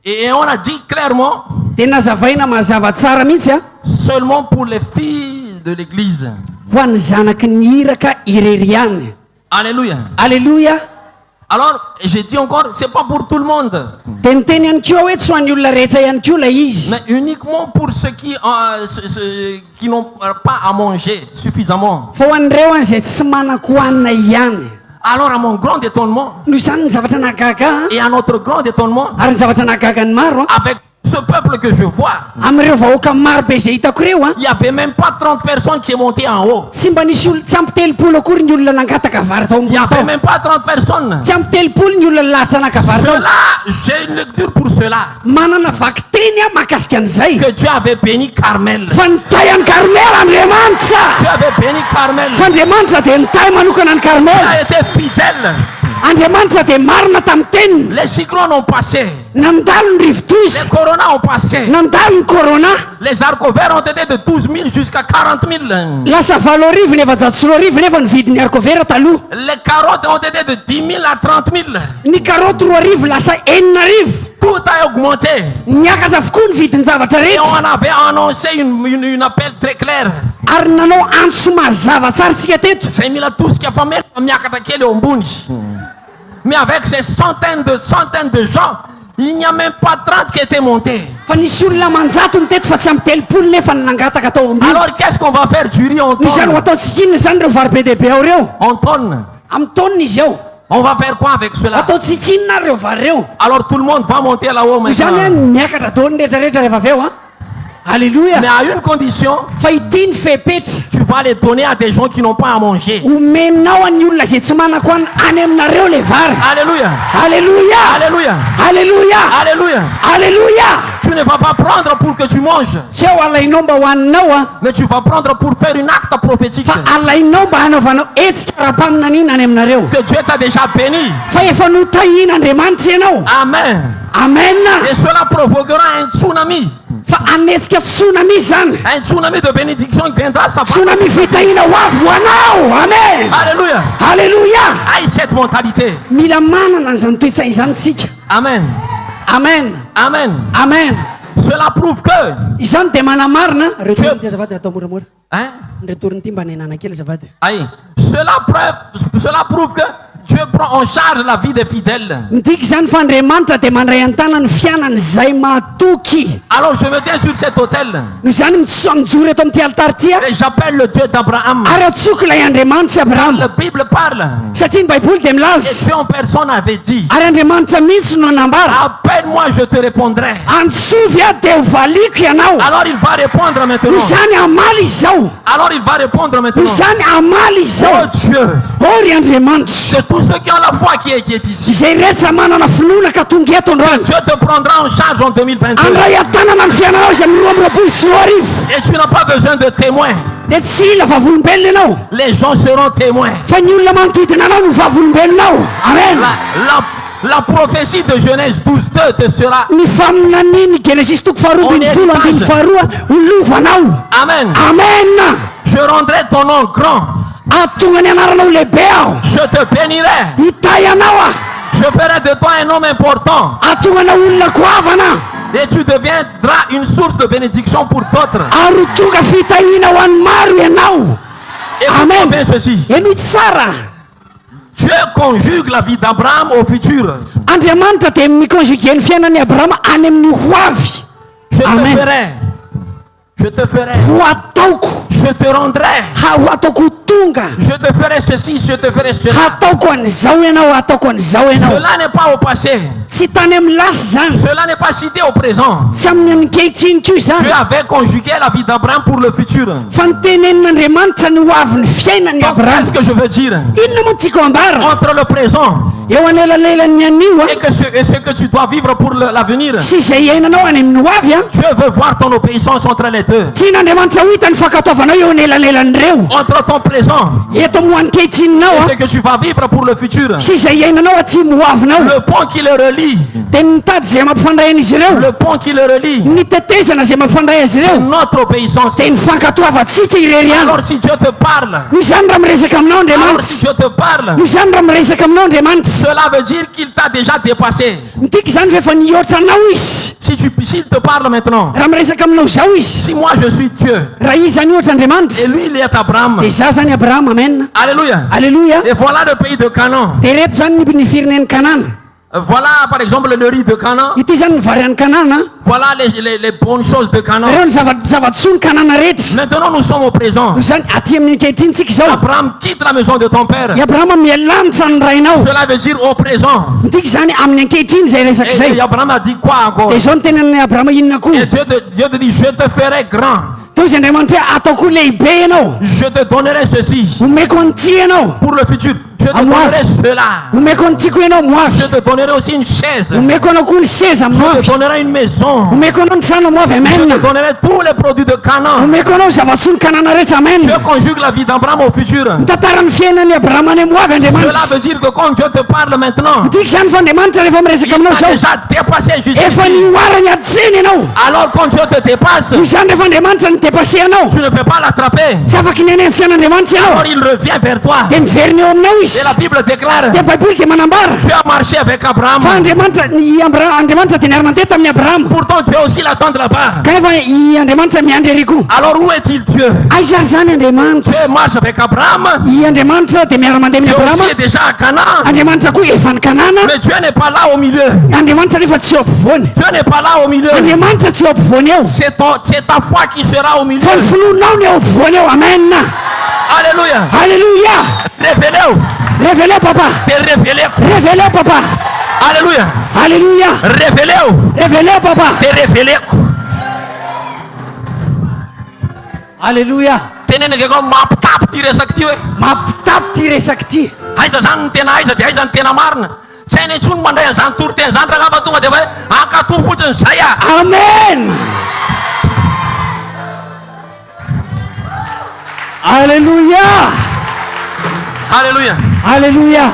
Et on a dit clairement, dia nazavaina mazava tsara mihitsy seulement pour les filles de l'église. ho an'ny zanaky ny iraka irery ihany. Alléluia. Alleluia. Alors, je dis encore, c'est pas pour tout le monde, dia niteny ihany koa hoe tsy ho an'ny olona rehetra ihany koa lay izy, mais uniquement pour ceux qui n'ont pas à manger suffisamment. fa ho an'ireo an'izay tsy manako hohanina ihany. Alors, à mon grand étonnement, Noho izany ny zavatra nahagaga et à notre grand étonnement, ary ny zavatra nahagaga ny maro avec ce peuple que je vois, amin'ireo vahoaka maro be izay hitako ireo il n'y avait même pas 30 personnes qui est montées en haut. tsy mba nisy tsy ampy telopolo akory ny olona nangataka vary tao Il n'y ambony avait tao. même pas 30 personnes. Tsy ampy telopolo ny olona lahatra naka vary tao. Cela, j'ai une lecture pour cela. Manana vaky teny mahakasika an'izay Que Dieu avait béni Carmel. fa nitay an'i Karmela Andriamanitra. Dieu avait béni Carmel. Fa Andriamanitra dia nitay manokana ny Il Karmela. a été fidèle. Andriamanitra dia marina tamin'ny teniny. Les cyclones ont passé. Nandalo ny Les rivo-tozy, coronas ont passé. nandalo ny corona. Les haricots ont été de 12 000 jusqu'à 40 000. Lasa 7,000 nefa 7,000 nefa ny vidin'ny harikôvera taloha. Les carottes ont été de 10 000 à 30 000. Ny karoty 3,000 lasa 4,000. Tout a augmenté. Niakatra avokoa ny vidin'ny zavatra Et rehetra. on avait annoncé une appel très clair. Ary nanao antso mazava tsara tsika teto. C'est mis là tout ce qui a fait mais avec ces centaines de gens, il n'y a même pas 30 qui étaient montés. Fa nisy olona manjato ny teto fa tsy ampy telopolo nefa ny nangataka tao ambony. Alors qu'est-ce qu'on va faire du riz en Ny zany ho tonnes? atao tsy kinona zany reo vary be dehibe ao reo. En tonnes. Amin'ny taonina izy ao. On va faire quoi avec cela? Atao tsy kinona reo vary reo. Alors tout le monde va monter là-haut Noho izany maintenant. miakatra daony rehetrarehetra rehefa avy eo a. Alléluia. Mais à une condition, Fa ity ny fepetra. tu vas les donner à des gens qui n'ont pas à manger. Omenao an'ny olona zay tsy manako any aminareo le vary. Alléluia. Alléluia. Alléluia. Alléluia. Alléluia. Alléluia. Tu ne vas pas prendre pour que tu manges, Tsy ao alainao mba hoaninao a. mais tu vas prendre pour faire une acte prophétique. Fa alainao mba hanaovanao hetsika ra-paminana iny any aminareo. Que Dieu t'a déjà béni. Fa efa notahina Andriamanitra ianao. Amen. Amen. Et cela provoquera un tsunami. Fa anetsika tsunami zany. Un tsunami de bénédiction qui viendra s'abattre. Tsunami fitahina ho avy ho anao. Amen. Alléluia. Alléluia. Aïe cette mentalité. Mila manana an'izany toetsay zany tsika. Amen. Amen. Amen. Amen. Cela prouve que... izany dia manamarina retoriny azavady atao moramora Hein? retoriny ty mba nenana kely azavady Aïe. Cela prouve que Dieu prend en charge la vie des fidèles. midika zany fa andriamanitra dia mandray an-tana ny fiainany zay matoky Alors je me tiens sur cet autel no zany mijoro eto amin'ity altary ty a et j'appelle le Dieu d'Abraham. ary atsoky ilay andriamanitra abrahama La Bible parle. satria ny baiboly dia Et milaza Dieu en personne avait dit, ary andriamanitra mihitsy no anambara appelle-moi, je te répondrai. antsovy a dia ho valiko ianao Alors il va répondre no maintenant. zany amaly izao Alors il va répondre no maintenant. zany amaly Oh izao Dieu, ory andriamanitra que tous ceux qui ont la foi qui est ici, izay rehetra manana finoana ka tonga eto androany Dieu te prendra en charge en 2022. andray an-tanana ny fiainanao izy amin'ny roa amby roapolo sy roa arivo Et tu n'as pas besoin de témoins. dia tsy ila vavolombelona ianao Les gens seront témoins. fa ny olona manodidina anao no vavolombelonao amen La prophétie de Genèse 12:2 te sera. ny faminaniny genesis toko faharoa ambin'ny folo ambin'ny faharoa ho lovanao Amen. amen Je rendrai ton nom grand. atonga ny anaranao lehibe aho Je te bénirai. hitay anao a Je ferai de toi un homme important. atonga na olona goavana Et tu deviendras une source de bénédiction pour d'autres. ary ho tonga fitahiana ho an'ny maro ianao Écoute amen bien ceci. enoy tsara Dieu conjugue la vie d'Abraham au futur. andriamanitra dia mikonjuge ny fiainan'ny abrahama any amin'ny ho avy Je te amen ferai. Je te ferai. ho ataoko Je te rendrai. ho ataoko ho tonga Je te ferai ceci, je te ferai cela. hataoko an'izao ianao hataoko an'izao ianao Cela n'est pas au passé. tsy tany amin'ny lasy zany Cela n'est pas cité au présent. tsy amin'ny anikehitriny koa Dieu zany avait conjugué la vie d'Abraham pour le futur. fa nitenenin'andriamanitra ny ho avy ny fiainan'ny Donc, abrahama qu'est-ce que je veux dire? inona moa tiako ambara Entre le présent eo anelalelan'ny anio a et ce que tu dois vivre pour l'avenir, sy izay iainanao any amin'ny ho avy a Dieu veut voir ton obéissance entre les deux. tian'andriamanitra ho hita ny fakataovanao eo anelalelan'ireo Entre ton présent eto mo anikehitrininao et a ce que tu vas vivre pour le futur. sy izay iainanao aty mo avinao Le pont qui le relie, dia nitady zay mampifandray an'izy ireo le pont qui le relie, ny tetezana zay mampifandray azy ireo notre obéissance. dia ny fankatoavatsika irery any Alors si Dieu te parle, no zany raha miresaka aminao alors si andriamanitra Dieu te parle, no zany raha miresaka aminao andriamanitra cela veut dire qu'il t'a déjà dépassé. mitika zany fa efa nihoatra anao izy S'il te parle maintenant, raha miresaka aminao zao izy si moi je suis Dieu raha izy zany ohatra et andriamanitra lui il est Abraham, dia za zany abrahama amen alléluia. alleluia Et voilà le pays de Canaan. dia reto zany ny fireneny kanana Voilà par exemple le riz de Canaan. ity zany ny vary any kanana Voilà les bonnes choses de Canaan. reo ny zava-tsoa ny kanana rehetra Maintenant nous sommes au présent. no zany aty amin'ny ankehitriny tsika zao Abraham quitte la maison de ton père. i abrahama mialanitra ny rainao Cela veut dire au présent. mitika zany amin'ny ankehitriny zay resaka Et zay Abraham a dit quoi encore? dia zao ny tenan'ny abrahama inona koa Et Dieu te dit, je te ferai grand. teo izy andriamanitra hoe ataoko lehibe ianao Je te donnerai ceci omeko an'ity ianao pour le futur. Je te Amoaf. donnerai cela. omeko an'tyko ianao Je moavy te donnerai aussi une chaise. omeko anao koa ny seza Je te moavy donnerai une maison. omeko anao ny trano moavy Je amen te donnerai tous les produits de Canaan. omeko anao zava-tsoa ny kanana rehetra amen Dieu conjugue la vie d'Abraham au futur. mitantara ny fiainan'ny abrahama any moavy Cela andriamanitra veut dire que quand Dieu te parle maintenant, mitika zany fa andriamanitra rehefa miresaka aminao il zao a déjà dépassé jusqu'ici. efa nioarany atsiny ianao Alors quand Dieu te dépasse, no zany rehefa andriamanitra ny depase anao tu ne peux pas l'attraper. tsy afaka inenentsika an'andriamanitra ianao Alors il revient vers toi. dia miveriny eo aminao Et izy la Bible déclare, dia baiboly dia manambara tu as marché avec Abraham. fa andriamanitra andriamanitra dia niara-mandeha tamin'ny abrahama Pourtant Dieu aussi l'attend là-bas. kanefa i andriamanitra miandry ery koa Alors où est-il Dieu? aiza zany andriamanitra Dieu marche avec Abraham. i andriamanitra dia miara-mandeha amin'ny Dieu abrahama aussi est déjà à Canaan. andriamanitra koa efa ny kanana Mais Dieu n'est pas là au milieu. andriamanitra nefa tsy eo ampovoany Dieu n'est pas là au milieu. andriamanitra tsy eo ampovoany eo C'est ta foi qui sera au milieu. fa ny finonao ny eo ampovoany eo amen Alléluia. alleluia Révélez-vous. révélez papa T'es révélé. révélez papa Alléluia. alleluia Révélez-vous. révélez papa T'es révélé. alleluia Tenez que comme map tap tire sakti we. mampitapy ty resaky ty Aiza zany tena aiza dia aiza ny tena marina. Tsy hainy intsony mandray an'izany toroteny zany raha fa tonga dia hoe ankatoho fotsiny zay ah. amen alleluia Alléluia. alleluia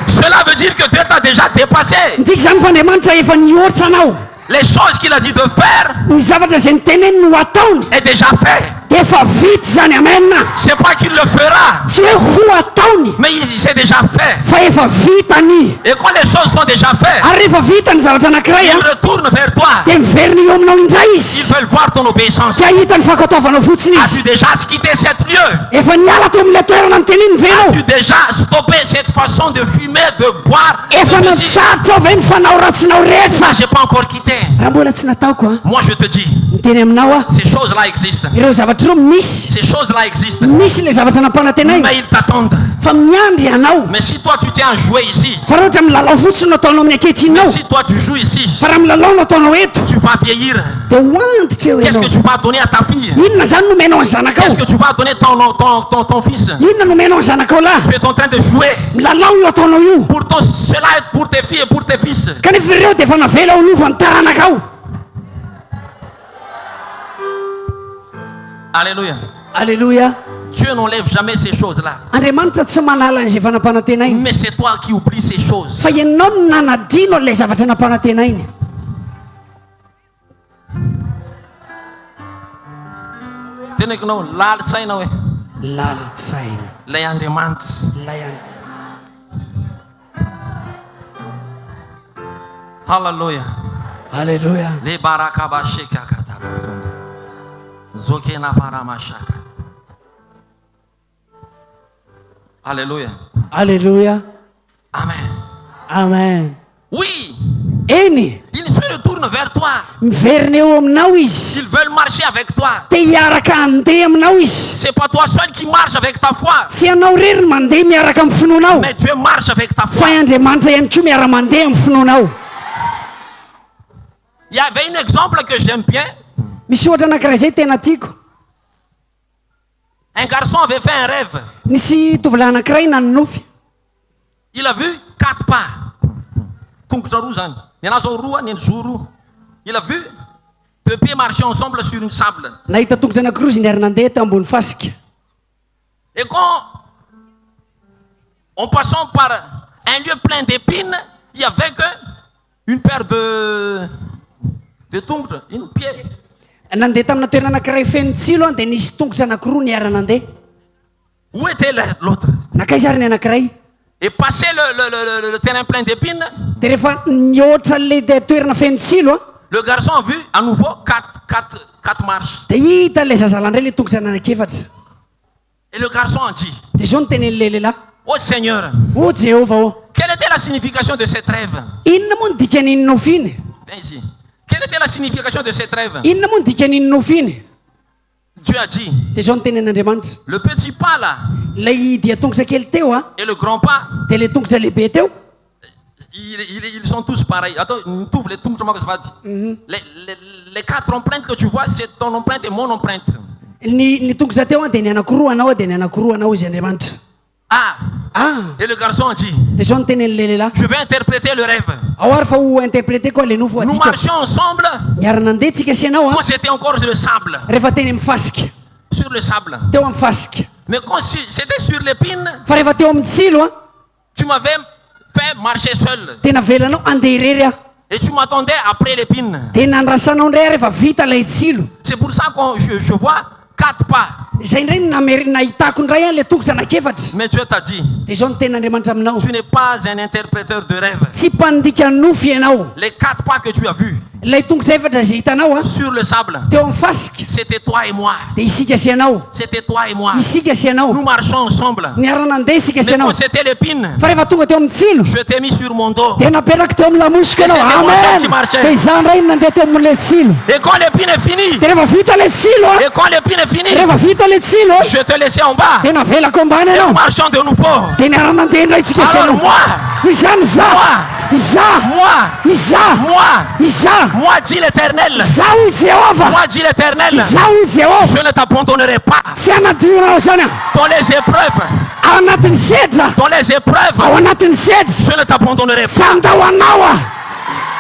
Cela veut dire que Dieu t'a déjà dépassé. mitika zany fa andriamanitra efa nioritra anao Les choses qu'il a dit de faire ny zavatra zay niteneny no ataony est déjà fait. dia efa vita zany amen. C'est pas qu'il le fera, Tsy hoe ho ataony mais il s'est déjà fait. fa efa vitany. Et quand les choses sont déjà faites, Ary rehefa vita ny zavatra anankiray ils retournent vers toi. dia miverina eo aminao indray Ils izy. veulent voir ton obéissance. Dia hita ny fakataovanao fotsiny As-tu izy. déjà quitté cet lieu? Efa niala teo amin'ilay toerana nyteniny venao. As-tu déjà stoppé cette façon de fumer, de boire, de Efa ceci? natsaritra ve ny fanao ratsinao rehetra. Ça, j'ai pas encore quitté. Raha mbola tsy nataoko a, Moi, je te dis, miteny aminao a, ces choses-là existent. ireo zavatra ireo misy. Ces choses-là existent. Misy le zavatra nampanantenainy Mais ils t'attendent. fa miandry ianao. Mais si toi, tu t'es enjoué ici, Fa raha ohatra milalao fotsiny no ataonao amin'ny ankehitrinao, mais si toi, tu joues ici, fa raha milalao no ataonao eto, tu vas vieillir. dia hoantitra eo Qu'est-ce ianao. que tu vas donner à ta fille? Inona zany nomenao ny zanakao? Qu'est-ce que tu vas donner ton fils? Inona nomenao ny zanakao lahy? Tu es en train de jouer Milalao io ataonao io. pour cela et pour tes filles et pour tes fils. Kanefa ireo dia efa navela ho lova ny taranakao. Alléluia. Alléluia. Dieu n'enlève jamais ces choses-là. Andriamanitra tsy manala an'izay fanampanantenainy. Mais c'est toi qui oublies ces choses. Fa ianao no nanadino an'ilay zavatra nampanantenainy. Tenekinao lalintsaina hoe Lalitsaina. lay Andriamanitra. Ilay any. Hallelujah. Alléluia. Le barakabasheka katabastonda. Zokena faramashaka. Alléluia. Alléluia. Amen. Amen. Oui, Eny, ils se retournent vers toi. miverina eo aminao izy. Ils veulent marcher avec toi. Te hiaraka handeha aminao izy. C'est pas toi seul qui marche avec ta foi, Tsy ianao rery no mandeha miaraka amin'ny finoanao, mais Dieu marche avec ta fa foi. Andriamanitra ihany koa miara-mandeha amin'ny finoanao. Il y avait un exemple que j'aime bien. Misy ohatra anankiray zay tena tiako. Un garçon avait fait un rêve. Nisy tovolahy anankiray nanonofy. Il a vu 4 pas. Tongotra roa zany. Ny anazy ao roa, ny zo roa. Il a vu 2 pieds marcher ensemble sur une sable. Nahita tongotra anankiroa izy niary nandeha teo ambony fasika. Et quand, en passant par un lieu plein d'épines, il y avait que une paire de tongotra, une pied. Nandeha tamina toerana anankiray feno tsilo dia nisy tongotra anankiroa niara nandeha. Où était l'autre? Nakaiza ary ny anankiray. Et passé le terrain plein d'épines, Dia rehefa nihoatra le toerana feno tsilo a, le garçon a vu à nouveau 4 marches. dia hita ilay zazalahy indray le tongotra anankiefatra. Et le garçon a dit, Dia zao no tenen'ilay lehilahy. oh Seigneur, O Jehova o, quelle était la signification de cette rêve? inona moa ny dikan'iny nofiny? Viens ici. Quelle était la signification de cette rêve? Inona moa ny dikan'iny nofiny? Dieu a dit, Dia zao no tenen'Andriamanitra. le petit pas là Ilay dia tongotra kely teo a, et le grand pas, dia le tongotra lehibe teo, ils sont tous pareils. Attends, t'ouvres les tongs, comment ça va dire? Les 4 empreintes que tu vois, c'est ton empreinte et mon empreinte. ny tongotra teo a dia ny anankiroa anao a dia ny anankiroa anao izy Andriamanitra. Ah, et le garçon a dit, Dia zao no tenen'ilay lehilahy. je vais interpréter le rêve. Ao ary fa ho interprété koa le nofo Nous adika. marchions ensemble Niara nandeha tsika sy ianao a, quand c'était encore sur le sable. rehefa teny amin'ny fasika. Sur le sable. Teo amin'ny fasika. Mais quand c'était sur l'épine, Fa rehefa teo amin'ny tsilo a, tu m'avais fait marcher seul. tena velanao andeha irery aho. Et tu m'attendais après l'épine. Dia nandrasanao indray rehefa vita ilay tsilo. C'est pour ça que je vois 4 pas. Izay indray no nahitako indray a le tongotra anankiefatra. Mais Dieu t'a dit, Dia zao no ten'Andriamanitra aminao. tu n'es pas un interpréteur de rêve. Tsy mpandika nofy ianao. Les 4 pas que tu as vus Ilay tongotra efatra izay hitanao a, sur le sable, teo amin'ny fasika. c'était toi et moi. Dia isika sy ianao. C'était toi et moi. Isika sy ianao. Nous marchons ensemble. Niara nandeha isika sy Mais ianao. quand c'était l'épine, Fa rehefa tonga teo amin'ny tsilo, je t'ai mis sur mon dos. dia napetraka teo amin'ny lamosika ianao. C'était moi seul qui Amen. marchait. Dia izaho indray no nandeha teo amin'ilay tsilo. Et quand l'épine est finie, Dia rehefa vita ilay tsilo a, et quand l'épine est finie, rehefa vita ilay tsilo a, je te laissais en bas. dia navelako ambany Et nous ianao. marchons de nouveau. Dia niara nandeha indray tsika sy Alors ianao. moi, Izany izaho. Izaho. moi, Izaho. moi, Izaho. moi, dit l'Éternel. Izaho i Jehova. Moi, dit l'Éternel. Izaho i Jehova. Je ne t'abandonnerai pas. Tsy hanadionao zany aho. Dans les épreuves, Ao anatin'ny sedra. dans les épreuves, Ao anatin'ny sedra. je ne t'abandonnerai Tsy pas. andahoanao aho.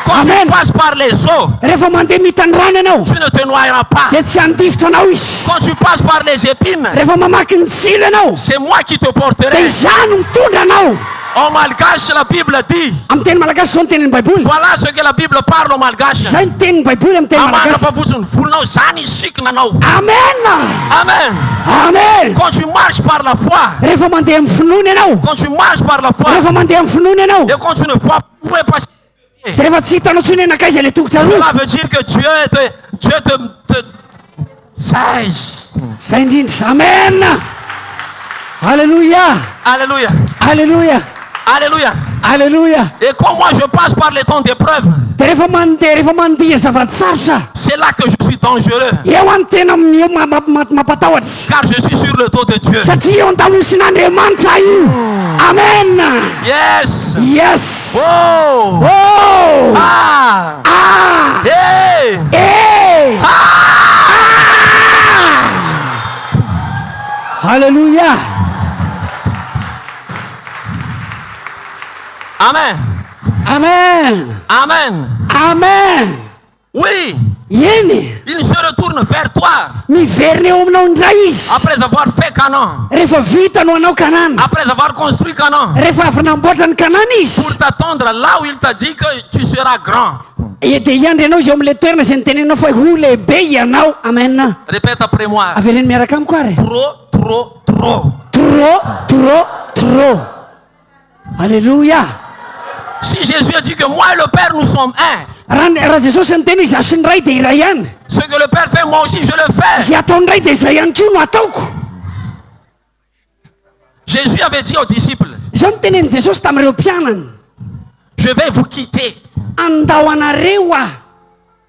Quand tu Amen. passes par les eaux, Rehefa mandeha mitany rano ianao, tu ne te noieras pas. dia tsy handifotra anao izy. Quand tu passes par les épines, Rehefa mamaky ny tsilo ianao, c'est moi qui te dia porterai. izaho no mitondra anao. En malgache, la Bible dit. Amin'ny teny malagasy zao ny tenin'ny baiboly. Voilà ce que la Bible parle en malgache. Zay ny tenin'ny baiboly amin'ny teny malagasy. Amen. Amen. Amen. Quand tu marches par la foi. Rehefa mandeha amin'ny finoana ianao. Quand tu marches par la foi. Rehefa mandeha amin'ny finoana ianao. Et quand tu ne vois pas où est passé. De rehefa tsy hitanao tsony anakaiza le tongotra roa. Cela veut dire que Dieu te Zay. Zay indrindra. Amen. Alléluia. Alléluia. Alléluia. Alléluia. Alléluia. Et comme moi je passe par les temps d'épreuve. De rehefa mandeha zavatra-tsarotra. C'est là que je suis dangereux. Eo any tena mampatahotra. Car je suis sur le dos de Dieu. Satria eo an-tamosin'Andriamanitra io. Amen. Yes. Yes. Oh. Oh. Ah. Ah. Hey. Hey. Ah. Alléluia. Amen. Amen. Amen. Amen. Oui. Eny. Il se retourne vers toi. Miverina eo aminao indray izy. Après avoir fait Canaan. Rehefa vitanao anao Kanana. Après avoir construit Canaan. Rehefa avy namboatra ny Kanana izy. Pour t'attendre là où il t'a dit que tu seras grand. E de hiandry anao zay amin'le toerana zay nitenenao fa ho lehibe ianao. Amen. Répète après moi. Avereny miaraka amiko ary. Trop. Trop. Alléluia. Si Jésus a dit que moi et le Père nous sommes un. Raha Jesosy niteny izy asy ny ray dia iray ihany. Ce que le Père fait, moi aussi je le fais. Zay ataony ray dia izay ihany koa no ataoko. Jésus avait dit aux disciples. Izao no tenen'i Jesosy tamin'ireo mpianany. Je vais vous quitter. Andao anareo ah.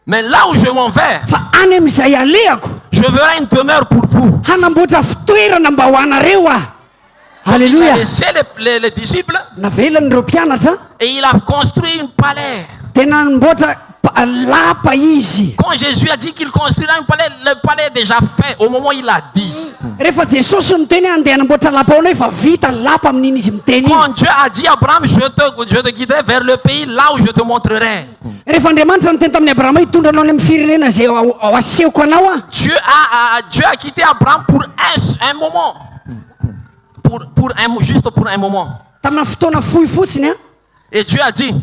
Mais là où je m'en vais. Fa any amin'izay aleako. Je verrai une demeure pour vous. Hanamboatra fitoerana mba ho anareo ah. Alléluia. Il a laissé les disciples. Navelan'ireo mpianatra. Et il a construit un palais. Tena namboatra lapa izy. Quand Jésus a dit qu'il construira un palais, le palais est déjà fait au moment où il a dit. Rehefa Jesosy miteny andeha hanamboatra lapa ao anao efa vita lapa amin'iny izy miteny. Quand Dieu a dit à Abraham, je te guiderai vers le pays là où je te montrerai. Rehefa Andriamanitra niteny tamin'ny Abrahama hitondranao any amin'ny firenena zay asehoko anao ah. Dieu a quitté Abraham pour un moment. Juste pour un moment. Tamina fotoana fohy fotsiny ah. Et Dieu a dit,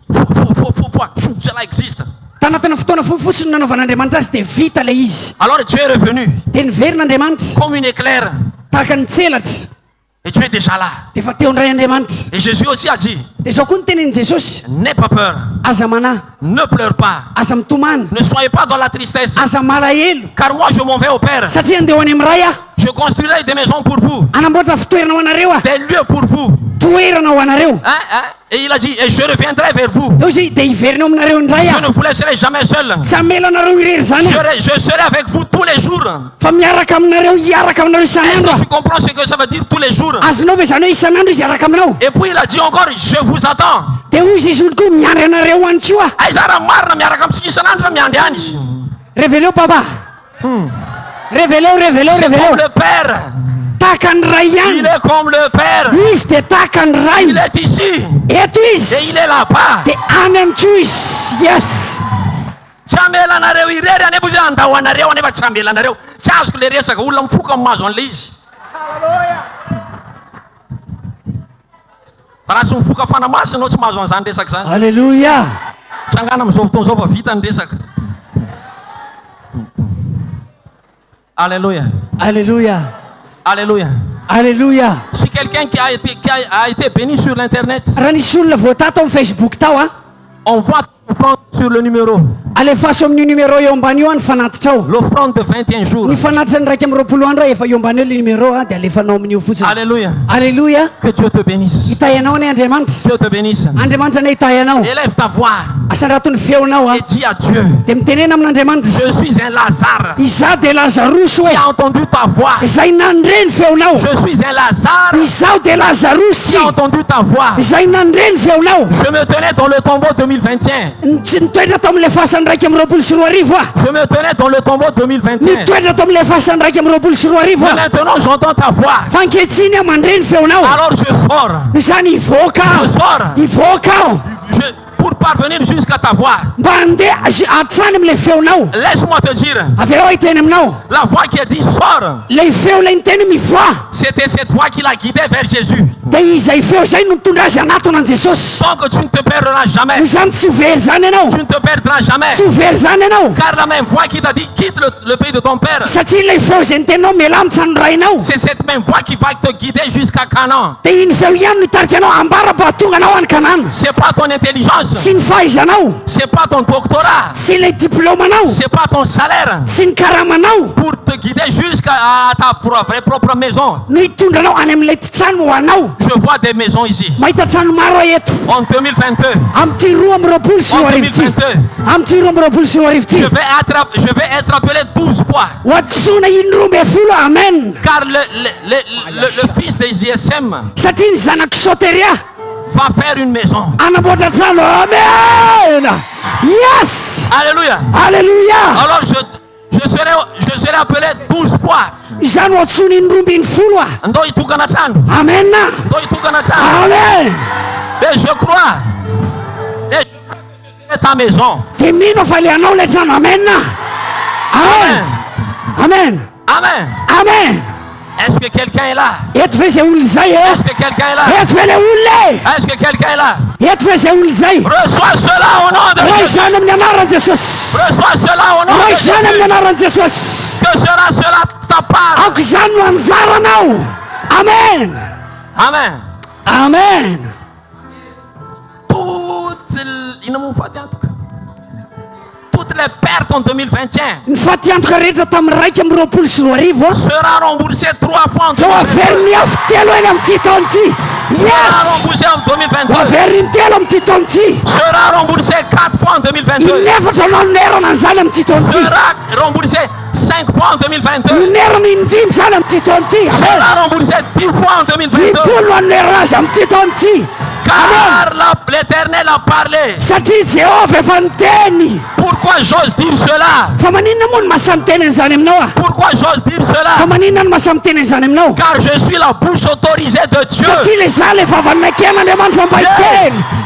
cela existe. Tanatina fotoana fohy fotsiny nanaovan'Andriamanitra azy dia vita le izy. Alors Dieu est revenu. Dia niverina comme une éclair. Tahaka ny tselatra. Et Dieu est déjà là. Dia efa teo indray Andriamanitra. Et Jésus aussi a dit, dia izao koa ny tenin'i Jesosy. n'aie pas peur. Aza manahy. Ne pleure pas. Aza mitomany. Ne soyez pas dans la tristesse. Aza malahelo. Car moi je m'en vais au Père. Satria andeha ho any amin'ny ray ah. Je construirai des maisons pour vous. Hanamboatra fitoerana ho anareo ah. Des lieux pour vous. Toerana ho anareo. Et il a dit, et je reviendrai vers vous. Dia izy dia hiverina ao aminareo indray ah. Je ne vous laisserai jamais seul. Tsy hamela anareo irery zany ah. Je serai avec vous tous les jours. Fa miaraka aminareo hiaraka aminareo Est-ce isan'andro que ah. tu comprends ce que ça veut dire tous les jours? Azonao ve zany hoe isan'andro izy hiaraka aminao. Et puis il a dit encore, je vous attends. Dia hoy izy olo koa miandry anareo any koa ah. Aizara marina miaraka amitsika isan'andro miandry any. Révélez papa. Révélez. C'est comme le Père. Tahaka ny ray Il ihany. est comme le Père. Izy dia tahaka ny ray. Il est ici. Eto Et izy. il est là-bas. Dia any any koa izy. Yes. Tsy amelanareo irery anefa izy andao anareo anefa tsy amelanareo. Tsy azoko le resaka olona mifoka mahazo an'le izy. Raha tsy mifoka fanamasina anao tsy mahazo an'izany resaka zany. Alléluia. Tsangana amin'izao fotoana izao fa vita ny resaka. Alléluia. Alléluia. Alléluia. Alléluia. Si quelqu'un qui a été béni sur l'internet, Raha nisy olona voatato amin'ny Facebook tao ah. envoie ton offrande sur le numéro. Alefaso amin'ny numéro eo ambany eo any fanatitra ao. L'offrande de 21 jours. Ny fanatitra ny raiky amin'ny 20 andro efa eo ambany eo le numéro ah dia alefanao amin'io fotsiny. Alléluia. Alléluia. Que Dieu te bénisse. Hitahy anao any Andriamanitra. Dieu te bénisse. Andriamanitra ne hitahy anao. Élève ta voix Asandrato ny feonao ah. et dis à Dieu, Dia mitenena amin'Andriamanitra. je suis un Lazare Izaho dia Lazarosy qui hoe. a entendu ta voix. Izay nandre ny feonao. Je suis un Lazare Izaho dia Lazarosy. qui a entendu ta voix. Izay nandre ny feonao. Je me tenais dans le tombeau 2021. Tsy nitoetra tao amin'le fasany raiky amin'ny 24 ah. Je me tenais dans le tombeau 2021. Nitoetra tao amin'le fasany raiky amin'ny 24 Mais ah. maintenant j'entends ta voix. Fa ankehitriny aho mandre ny feonao. Alors je sors. Izany hivoaka Je aho. sors. Hivoaka aho. Pour parvenir jusqu'à ta voix. Laisse-moi te dire, la voix qui a dit sors, c'était cette voix qui l'a guidé vers Jésus. Donc tu ne te perdras jamais. Tu ne te perdras jamais. Car la même voix qui t'a dit quitte le pays de ton père, c'est cette même voix qui va te guider jusqu'à Canaan. C'est pas ton intelligence, c'est pas ton doctorat, c'est pas ton salaire pour te guider jusqu'à ta propre maison. Je vois des maisons ici. En 2022, je vais être appelé 12 fois. Car le fils des ISM va faire une maison. Amen. Yes. Alléluia. Alléluia. Alors je serai appelé 12 fois. Amen. Amen. Et je crois. Et ta maison. Amen. Amen. Amen. Amen. Est-ce que quelqu'un est là? Est-ce que quelqu'un est là? Est-ce que quelqu'un est là? Reçois cela au nom de Jésus. Reçois cela au nom de Jésus. Que sera cela ta part? Amen. Amen. Amen. Toutes les pertes en 2021 sera remboursées 3 fois en 2022. Yes. Sera remboursé en 2022. Sera remboursé 4 fois en 2022. Sera remboursé 5 fois en 2022. Sera remboursé 10 fois en 2022. Car l'Éternel a parlé. Pourquoi j'ose dire cela? Pourquoi j'ose dire cela? Car je suis la bouche autorisée de Dieu.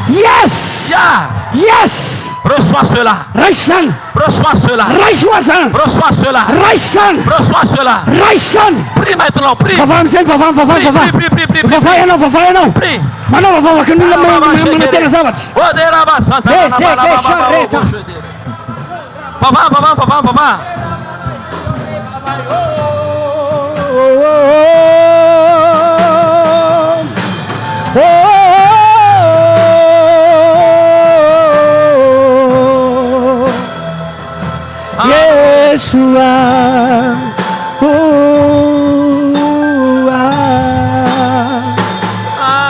Yes. Yeah. Yes. Reçois cela. Reçois cela. Reçois cela. Reçois cela. Prie maintenant. Prie. Prie. Papa. Yeshua.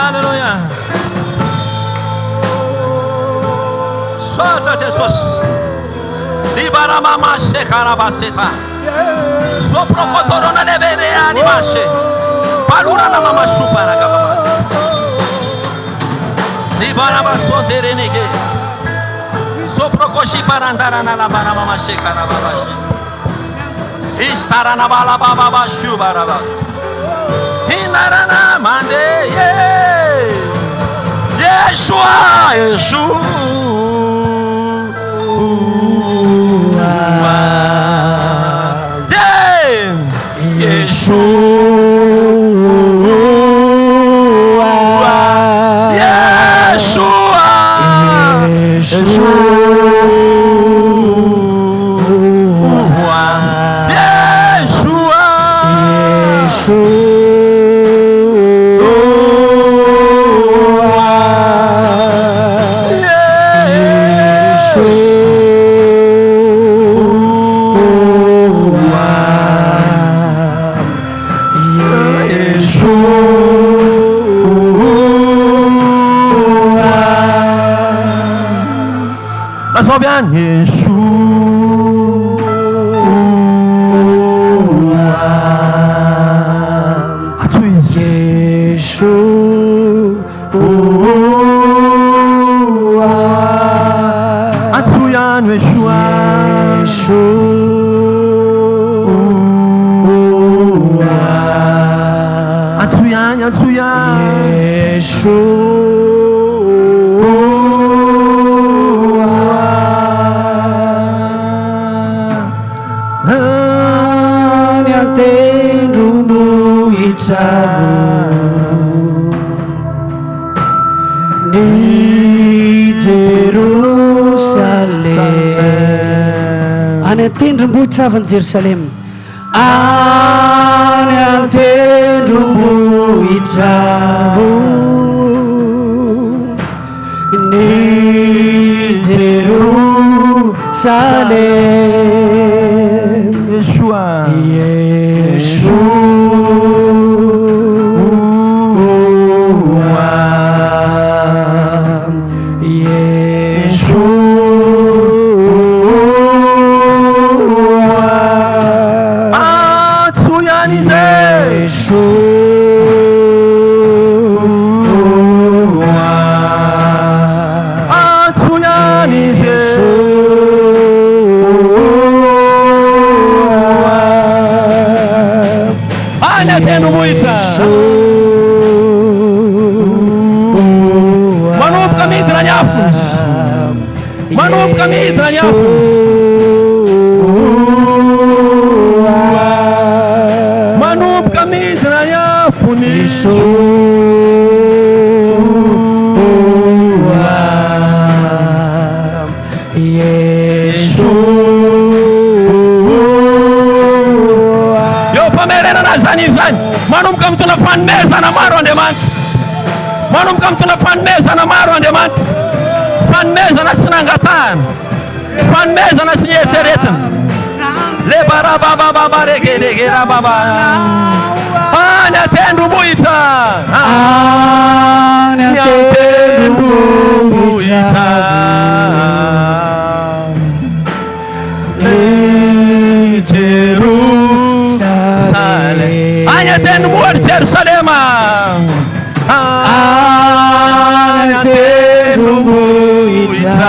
Alléluia. Sois Jésus. Libara mama shekarabaseta. Soprokotorona levere animashe. Palura na mama shupara kababa. Libara basotere nege. Soprokoshi parandara na la bara mama shekarababashi. Istarana bala baba shubaraba. Hinarana mande Yeshua. Bien Yeshua. Jerusalem any an-tendrombohitra avy ny Jerusalem any an-tendrombohitra ny Jerusalem Yeshua manomboka mitondra fanomezana maro Andriamanitra, manomboka mitondra fanomezana maro Andriamanitra, fanomezana sy nangatahana, fanomezana sy eritreretina. Le barabababa regeregera baba any an-tendrombohitra, any an-tendrombohitra any an-tendrombohitra Jerusalema, any an-tendrombohitra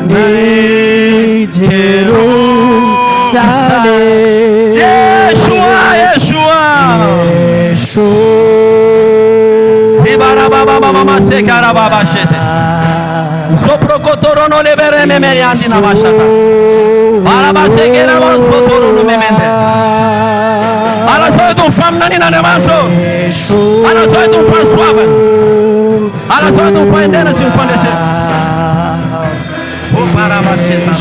ny Jerusalem. Yeshua Ibarababa sekarababa shete soprokotorono lebere memeriandi na mashata baraba sekera sotorono memende ala soy tu fam nani na nemanto ala soy tu fam suave ala soy tu fam ndena sin fondese o baraba sheta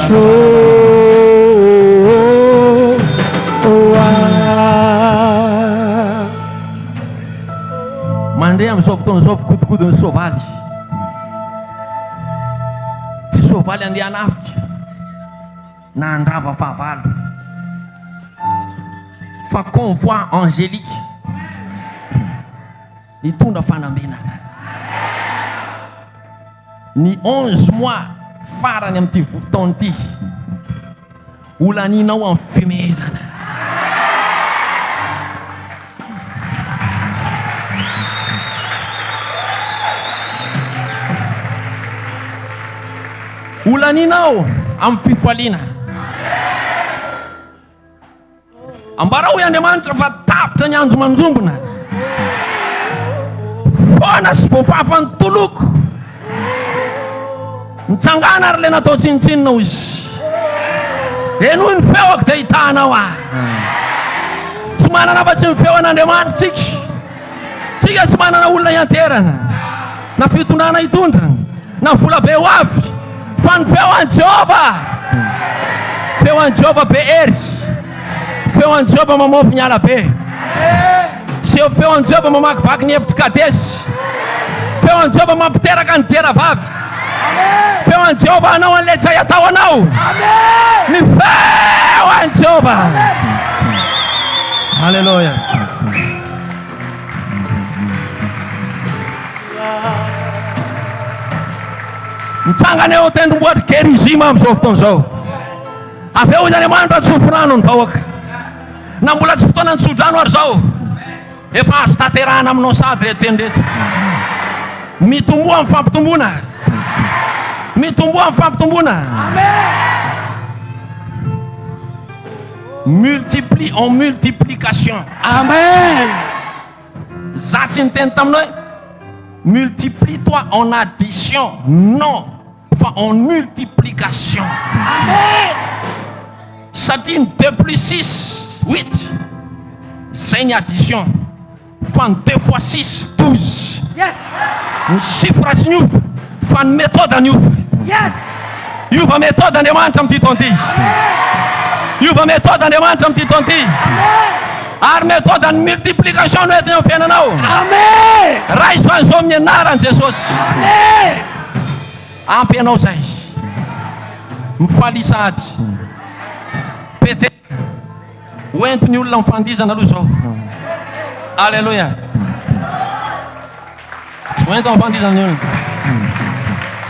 mandeha amin'izao fotoana izao fikodokodon'ny soavaly. Tsy soavaly andeha hanafika na handrava fahavalo fa convoi angélique nitondra fanambenana. Ny 11 mois farany amin'ity taona ity olaninao amin'ny fimezana. Olaninao amin'ny fifaliana. Ambara hoy Andriamanitra fa tapitra ny anjo manjombona. Foana sy voafafa ny toloko. Mitsangana ary le natao tsinitsinina izy. Eno ny feoko dia hitanao tsy manana fa tsy ny feo an'Andriamanitra tsika tsy manana olona ianterana na fitondrana hitondra na vola be ho avy fa ny feo an Jehova, feo an Jehova be hery, feo an Jehova mamofy ny ala be, feo an Jehova mamakivaky ny hevitry kadesy, feo an Jehova mampiteraka ny dera vavy, feo an Jehova anao an'ilay tsy atao anao, ny feo an Jehova. Halleluja. Mitsangana eo tendrombohitra Gerizim amin'izao fotoana izao. Avy eo Andriamanitra tsoforano ny vahoaka. Na mbola tsy fotoana ny tsodrano ary izao, efa azo tanterahana aminao sady reto. Mitomboa amin'ny fampitomboana. Mitomboa amin'ny fampitomboana. Multiplie en multiplication. Amen. Zatsy ny teny taminao hoe multiplie-toi en addition. Non, enfin en multiplication. Amen. Satria 2 plus 6, 8. Zay ny addition. fa ny 2 fois 6 12. Yes. Ny chiffre tsy niova fa ny méthode niova. Yes. Iova méthode Andriamanitra amin'ity taona ity. Iova méthode Andriamanitra amin'ity taona ity. Ary méthode ny multiplication no entina amin'ny fiainanao. Amen. Raha isoan'izao amin'ny anaran'i Jesosy. Amen. Ampy ianao zay. Mifaly sady. Pete. Hoentiny olona mifandizana aloha zao. Alléluia. Hoentiny mifandizana ny olona.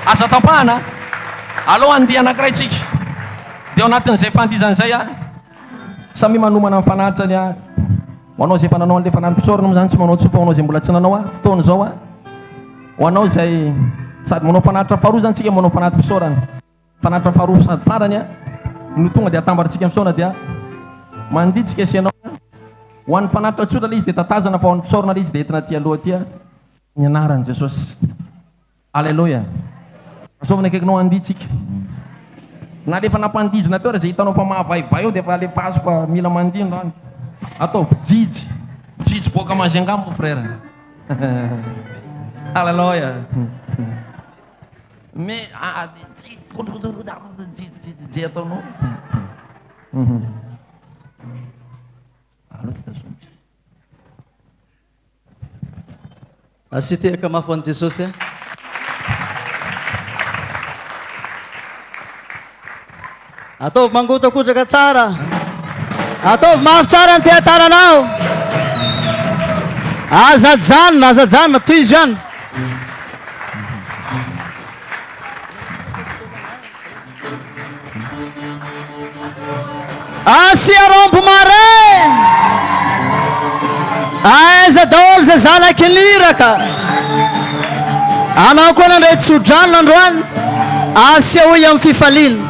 Asa tapahana. Aloha andiha anankiray tsika. Dia ao anatin'izay fandizana izay samy manomana amin'ny fanatrany ho anao izay fananao an'ilay fanatram-pisaorana moa zany tsy manao tsofa ho anao izay mbola tsy nanao fotoana izao ho anao izay sady manao fanatitra faharoa zany tsika manao fanatram-pisaorana fanatitra faharoa sady farany no tonga dia atambarantsika amin'ny fisaorana dia manditsika asianao ho an'ny fanatitra tsotra ilay izy dia tatazana fa ho an'ny fisaorana ilay izy dia entina aty aloha aty ny anaran'i Jesosy. Alléluia. Asaovana akaikinao anditsika. Na lefa nampandizina teo raha izay hitanao fa mahavaivay eo dia fa le vaso fa mila mandino any. Ataovy jijy. Jijy boaka mangengambo frère. Alléluia. Mais jijy ataonao. Asitehaka mafy an'i Jesosy. Ataovy mangotrakotraka tsara. Ataovy mafy tsara ny teataranao. Aza janona toy izy ihany. Asia rompo mare. Aiza daholo zay zanaky liraka. Anao koa nandray tsodrano androany. Asia hoy amin'ny fifaliana.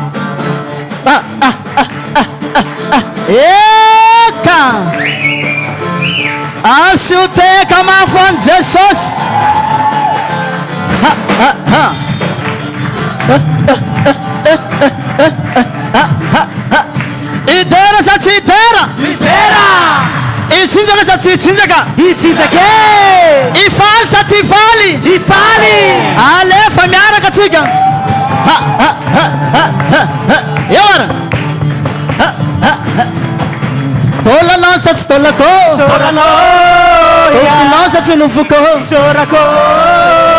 Eka asio teka mafy an'i Jesosy. Idera sa tsy idera? Idera. Itsinjaka sa tsy itsinjaka? Itsinjaka. Ifaly sa tsy ifaly? Ifaly. Alefa miaraka tsika. Eo ara. Tolanao sa tsy tolako? Soranao. Nofinao sa tsy nofoko? Sorako.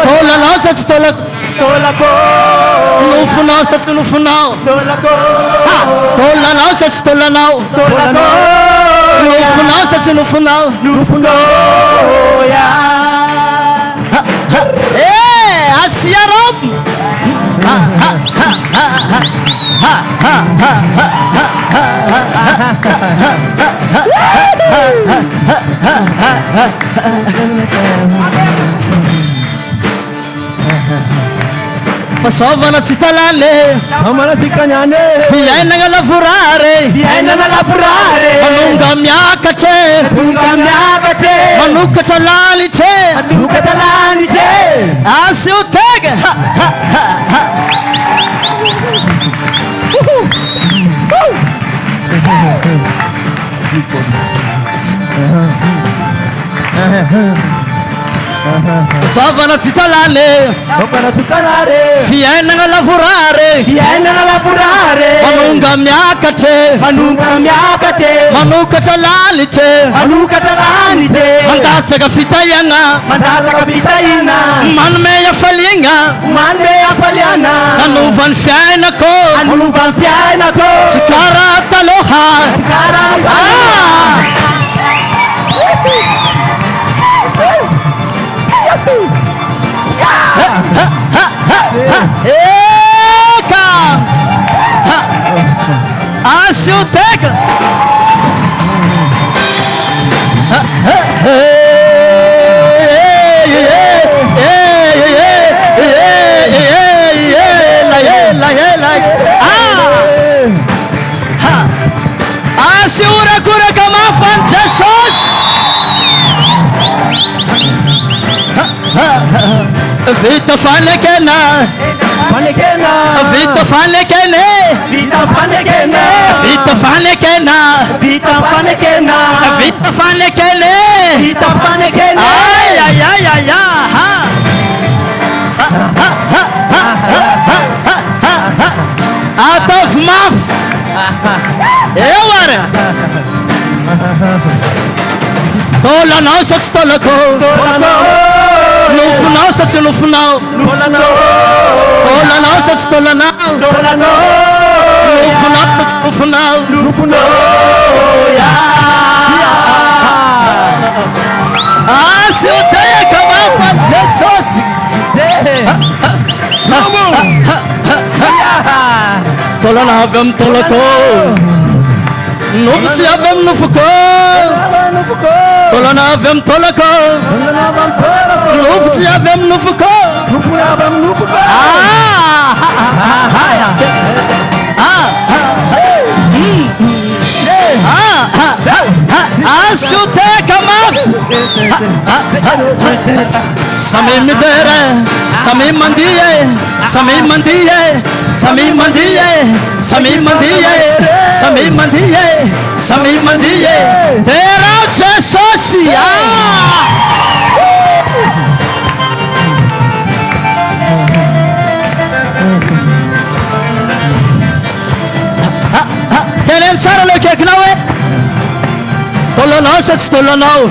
Tolanao sa tsy tolako? Tolako. Nofinao sa tsy nofinao? Tolako. Tolanao sa tsy tolanao? Tolako. Nofinao sa tsy nofinao? Nofinao ya. Asia robo. Fasaovana tsy talale. Amana tsy kagnane. Fiainana lavorare. Fiainana lavorare. Manonga miakatre. Manonga miakatre. Manokatra lalitre. Manokatra lalitre. Asio tega. Fasaovana tsy talale. Fiainana lavorare. Fiainana lavorare. Manonga miakatre. Manonga miakatre. Manokatra lalitre. Manokatra lalitre. Mandatsaka fitaiana. Mandatsaka fitaiana. Manome afaliana. Manome afaliana. Nanovany fiainako. Nanovany fiainako. Tsy karaha taloha. Eka asio teka. Asiurakuraka mafy an'i Jesosy. vita fanekena vita fanekene vita fanekene vita fanekena vita fanekena vita fanekene vita fanekene ay ay ay ay out of mouth ewara tola nossa stolako no nossa no final tola nossa stolana no final ah se eu tenho acabar fazer sozinho tola na vem tolako no se abem no fuko tola na vem tolako no se abem no fuko Ashuteca maf Sami midere Sami mandiye Sami mandiye Sami mandiye Sami mandiye Sami mandiye Sami mandiye Tera chesosia Kenen saralo keknawe Tolano sats tolano